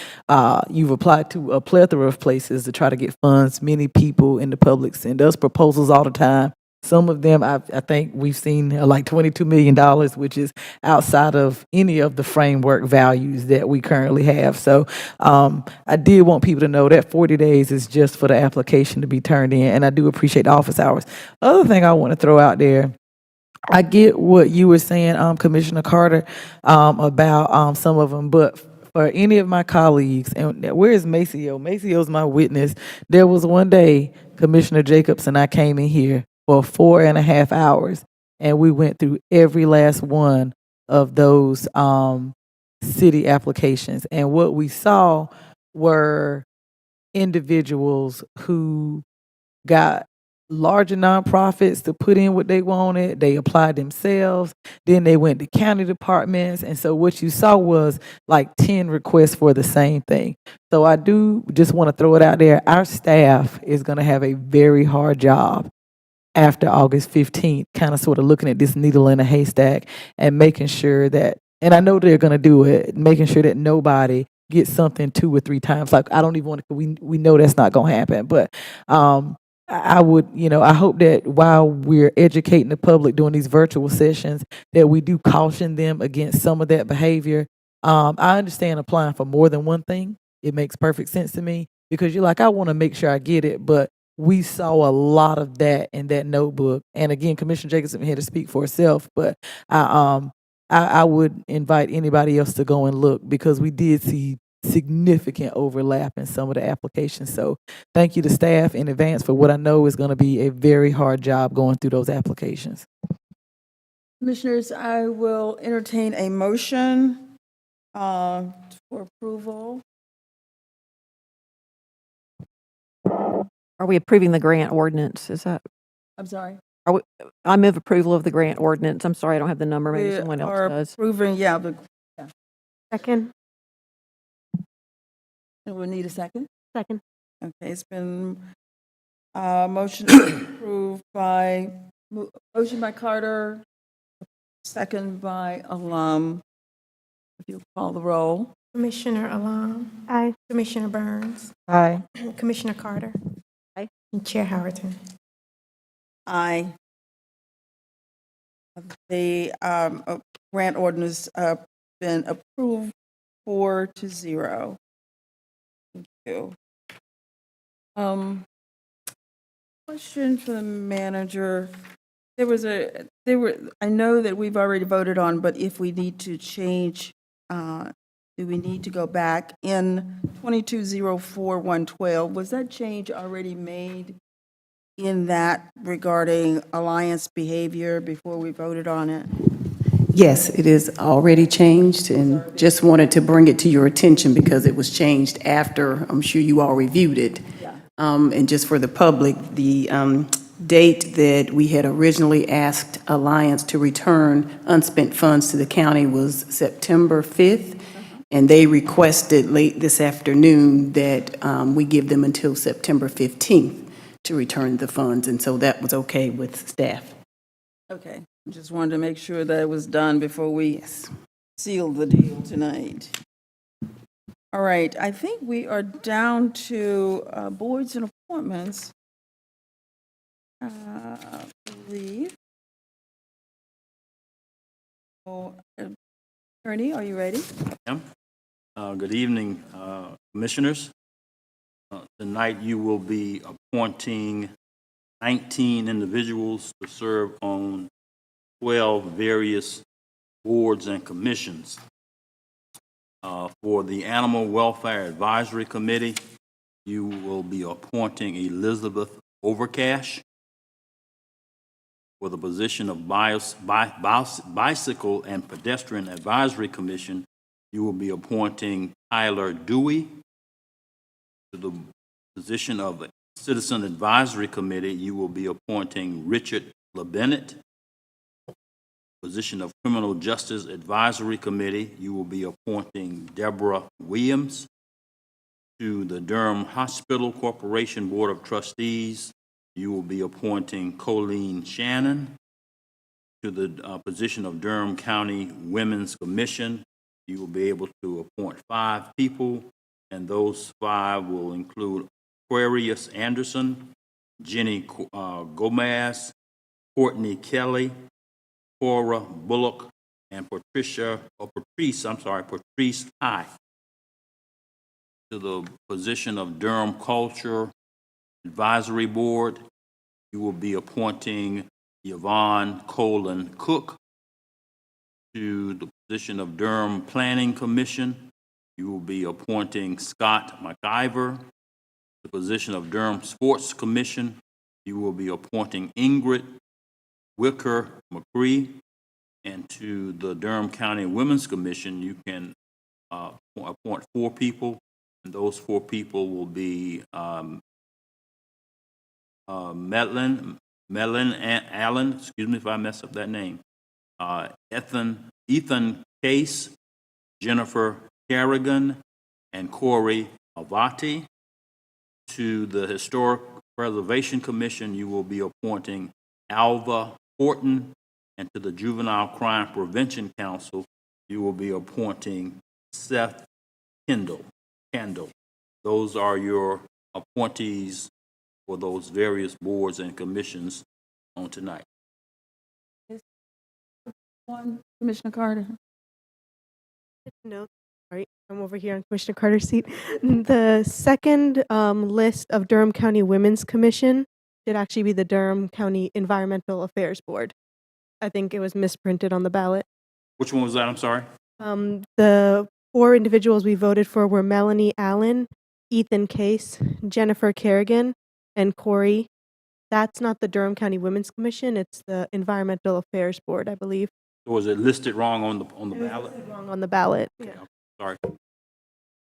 you've applied to a plethora of places to try to get funds. Many people in the public send us proposals all the time. Some of them, I think we've seen like $22 million, which is outside of any of the framework values that we currently have. So I did want people to know that 40 days is just for the application to be turned in, and I do appreciate the office hours. Other thing I want to throw out there, I get what you were saying, Commissioner Carter, about some of them, but for any of my colleagues, and where is Maceo? Maceo's my witness. There was one day Commissioner Jacobs and I came in here for 4.5 hours, and we went through every last one of those city applications. And what we saw were individuals who got larger nonprofits to put in what they wanted. They applied themselves. Then they went to county departments. And so what you saw was like 10 requests for the same thing. So I do just want to throw it out there. Our staff is going to have a very hard job after August 15th, kind of sort of looking at this needle in a haystack and making sure that, and I know they're going to do it, making sure that nobody gets something 2 or 3 times. Like, I don't even want to, we know that's not going to happen, but I would, I hope that while we're educating the public doing these virtual sessions, that we do caution them against some of that behavior. I understand applying for more than one thing. It makes perfect sense to me, because you're like, I want to make sure I get it, but we saw a lot of that in that notebook. And again, Commissioner Jacobs isn't here to speak for herself, but I would invite anybody else to go and look, because we did see significant overlap in some of the applications. So thank you to staff in advance for what I know is going to be a very hard job going through those applications. Commissioners, I will entertain a motion for approval. Are we approving the grant ordinance? Is that? I'm sorry. I move approval of the grant ordinance. I'm sorry, I don't have the number. Maybe We someone else are does. approving, Second. We need a second? Second. Okay, it's been, motion approved by, motion by Carter, second by Alum. If you call the roll. Commissioner Alam. Aye. Commissioner Burns. Aye. Commissioner Carter. Aye. And Chair Howerton. Aye. The grant ordinance been approved 4-0. Thank you. Question for the manager. I know that we've already voted on, but if we need to change, do we need to go back? In 2204-112, was that change already made in that regarding alliance behavior before we voted on it? Yes, it is already changed, and just wanted to bring it to your attention because it was changed after, I'm sure you all reviewed it. Yeah. And just for the public, the date that we had originally asked Alliance to return unspent funds to the county was September 5th, and they requested late this afternoon that we give them until September 15th to return the funds, and so that was okay with staff. Okay, just wanted to make sure that it was done before we seal the deal tonight. All right, I think we are down to boards and appointments. I believe. Oh, Attorney, are you ready? Good evening, Commissioners. Tonight you will be appointing 19 individuals to serve on 12 various boards and commissions. For the Animal Welfare Advisory Committee, you will be appointing Elizabeth Overcash. For the position of Bicycle and Pedestrian Advisory Commission, you will be appointing Tyler Dewey. To the position of Citizen Advisory Committee, you will be appointing Richard LeBennett. Position of Criminal Justice Advisory Committee, you will be appointing Deborah Williams. To the Durham Hospital Corporation Board of Trustees, you will be appointing Colleen Shannon. To the position of Durham County Women's Commission, you will be able to appoint 5 people, and those 5 will include Aquarius Anderson, Jenny Gomez, Courtney Kelly, Cora Bullock, and Patrice High. To the position of Durham Culture Advisory Board, you will be appointing Yvonne Colin Cook. To the position of Durham Planning Commission, you will be appointing Scott McIver. The position of Durham Sports Commission, you will be appointing Ingrid Wicker McCree. And to the Durham County Women's Commission, you can appoint 4 people, and those 4 people will be Madeline Allen, excuse me if I mess up that name, Ethan Case, Jennifer Kerrigan, and Corey Avati. To the Historic Preservation Commission, you will be appointing Alva Horton, and to the Juvenile Crime Prevention Council, you will be appointing Seth Kendall. Those are your appointees for those various boards and commissions on tonight. Commissioner Carter. No, sorry, I'm over here on Commissioner Carter's seat. The second list of Durham County Women's Commission should actually be the Durham County Environmental Affairs Board. I think it was misprinted on the ballot. Which one was that? I'm sorry. The 4 individuals we voted for were Melanie Allen, Ethan Case, Jennifer Kerrigan, and Corey. That's not the Durham County Women's Commission. It's the Environmental Affairs Board, I believe. Or was it listed wrong on the It was ballot? listed wrong on the ballot. Okay, sorry.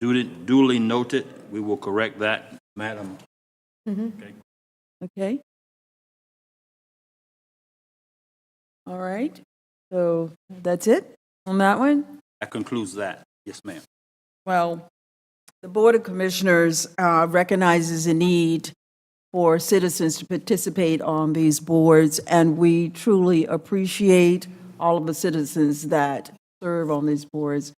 Duly noted. We will correct that, Madam. Okay. Okay. All right, so that's it on that one? That concludes that. Yes, ma'am. Well, The Board of Commissioners recognizes a need for citizens to participate on these boards, and we truly appreciate all of the citizens that serve on these boards.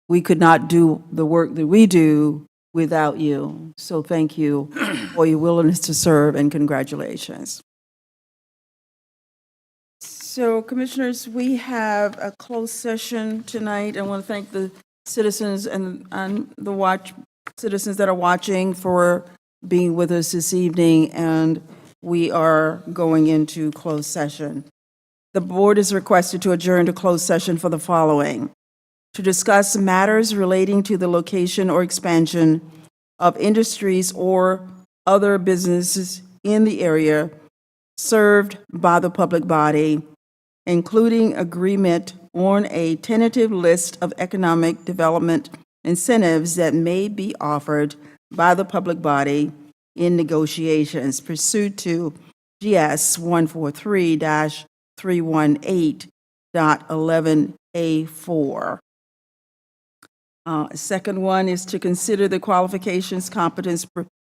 We could not do the work that we do without you. So thank you for your willingness to serve, and congratulations. So, Commissioners, we have a closed session tonight. I want to thank the citizens and the citizens that are watching for being with us this evening, and we are going into closed session. The board is requested to adjourn to closed session for the following: to discuss matters relating to the location or expansion of industries or other businesses in the area served by the public body, including agreement on a tentative list of economic development incentives that may be offered by the public body in negotiations pursuant to GS 143-318.11A4. Second one is to consider the qualifications, competence,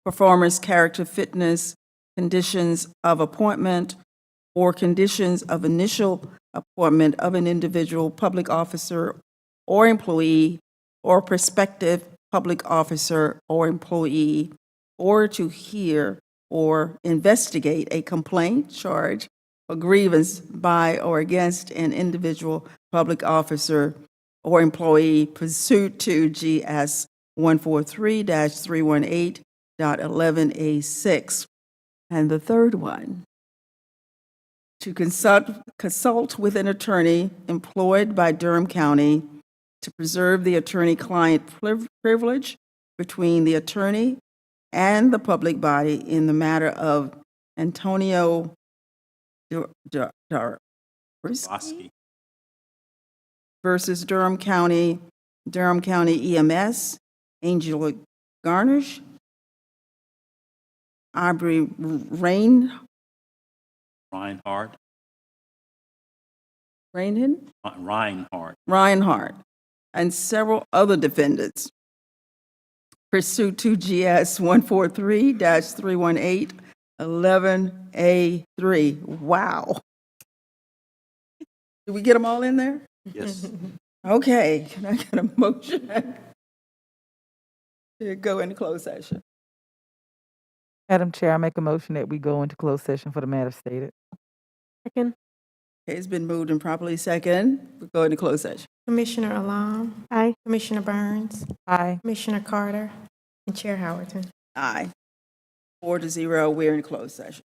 performance, character, fitness, conditions of appointment, or conditions of initial appointment of an individual public officer or employee or prospective public officer or employee, or to hear or investigate a complaint, charge, or grievance by or against an individual public officer or employee pursuant to GS 143-318.11A6. And the third one, to consult with an attorney employed by Durham County to preserve the attorney-client privilege between the attorney and the public body in the matter of Antonio BOCC. versus Durham County EMS, Angela Garnish, Aubrey Reinhardt. Reinhardt, and several other defendants pursuant to GS 143-318-11A3. Wow. Did we get them all in there? Yes. Okay, can I get a motion to go into closed session? Madam Chair, I make a motion that we go into closed session for the matter stated. Second. Okay, it's been moved and properly second. We'll go into closed session. Commissioner Alam, Aye. Commissioner Burns, Aye. Commissioner Carter, and Chair Howerton. Aye. 4-0, we're in closed session.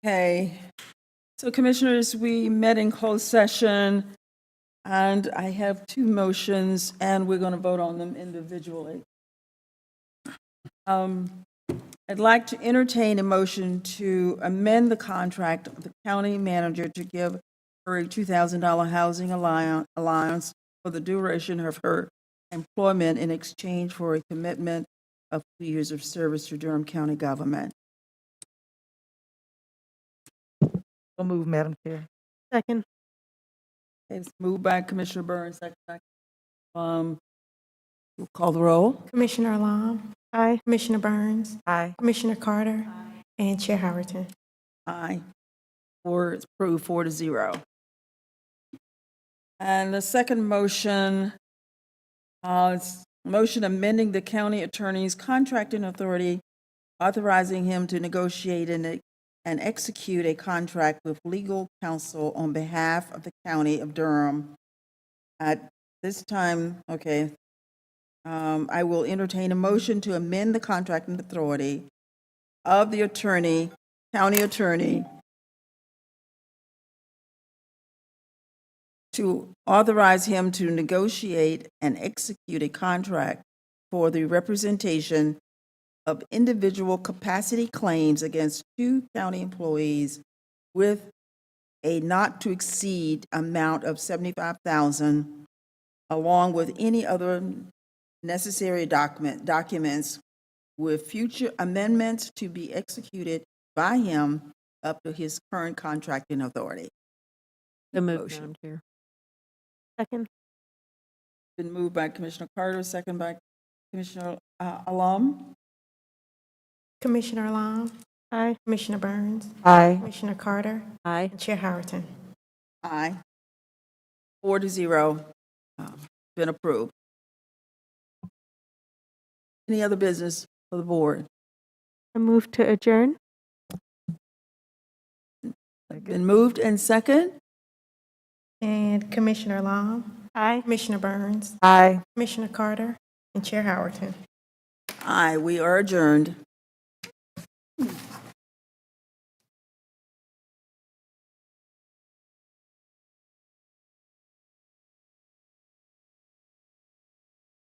Okay. So Commissioners, we met in closed session, and I have two motions, and we're going to vote on them individually. I'd like to entertain a motion to amend the contract of the county manager to give her a $2,000 housing allowance for the duration of her employment in exchange for a commitment of 2 years of service to Durham County government. So move, Madam Chair. Second. It's moved by Commissioner Burns, second by, we'll call the roll. Commissioner Alam, Aye. Commissioner Burns, Aye. Commissioner Carter, and Chair Howerton. Aye. It's approved 4-0. And the second motion, is motion amending the county attorney's contracting authority, authorizing him to negotiate and execute a contract with legal counsel on behalf of the county of Durham. At this time, I will entertain a motion to amend the contracting authority of the county attorney, to authorize him to negotiate and execute a contract for the representation of individual capacity claims against 2 county employees with a not-to-exceed amount of $75,000, along with any other necessary documents with future amendments to be executed by him up to his current contracting authority. So moved, Motion. Madam Chair. Second. Been moved by Commissioner Carter, second by Commissioner Alum. Commissioner Alam, Aye. Commissioner Burns, Aye. Commissioner Carter, Aye. and Chair Howerton. Aye. 4-0, been approved. Any other business for the board? I move to adjourn. Been moved and second? And Commissioner Alam, Aye. Commissioner Burns, Aye. Commissioner Carter, and Chair Howerton. Aye, we are adjourned.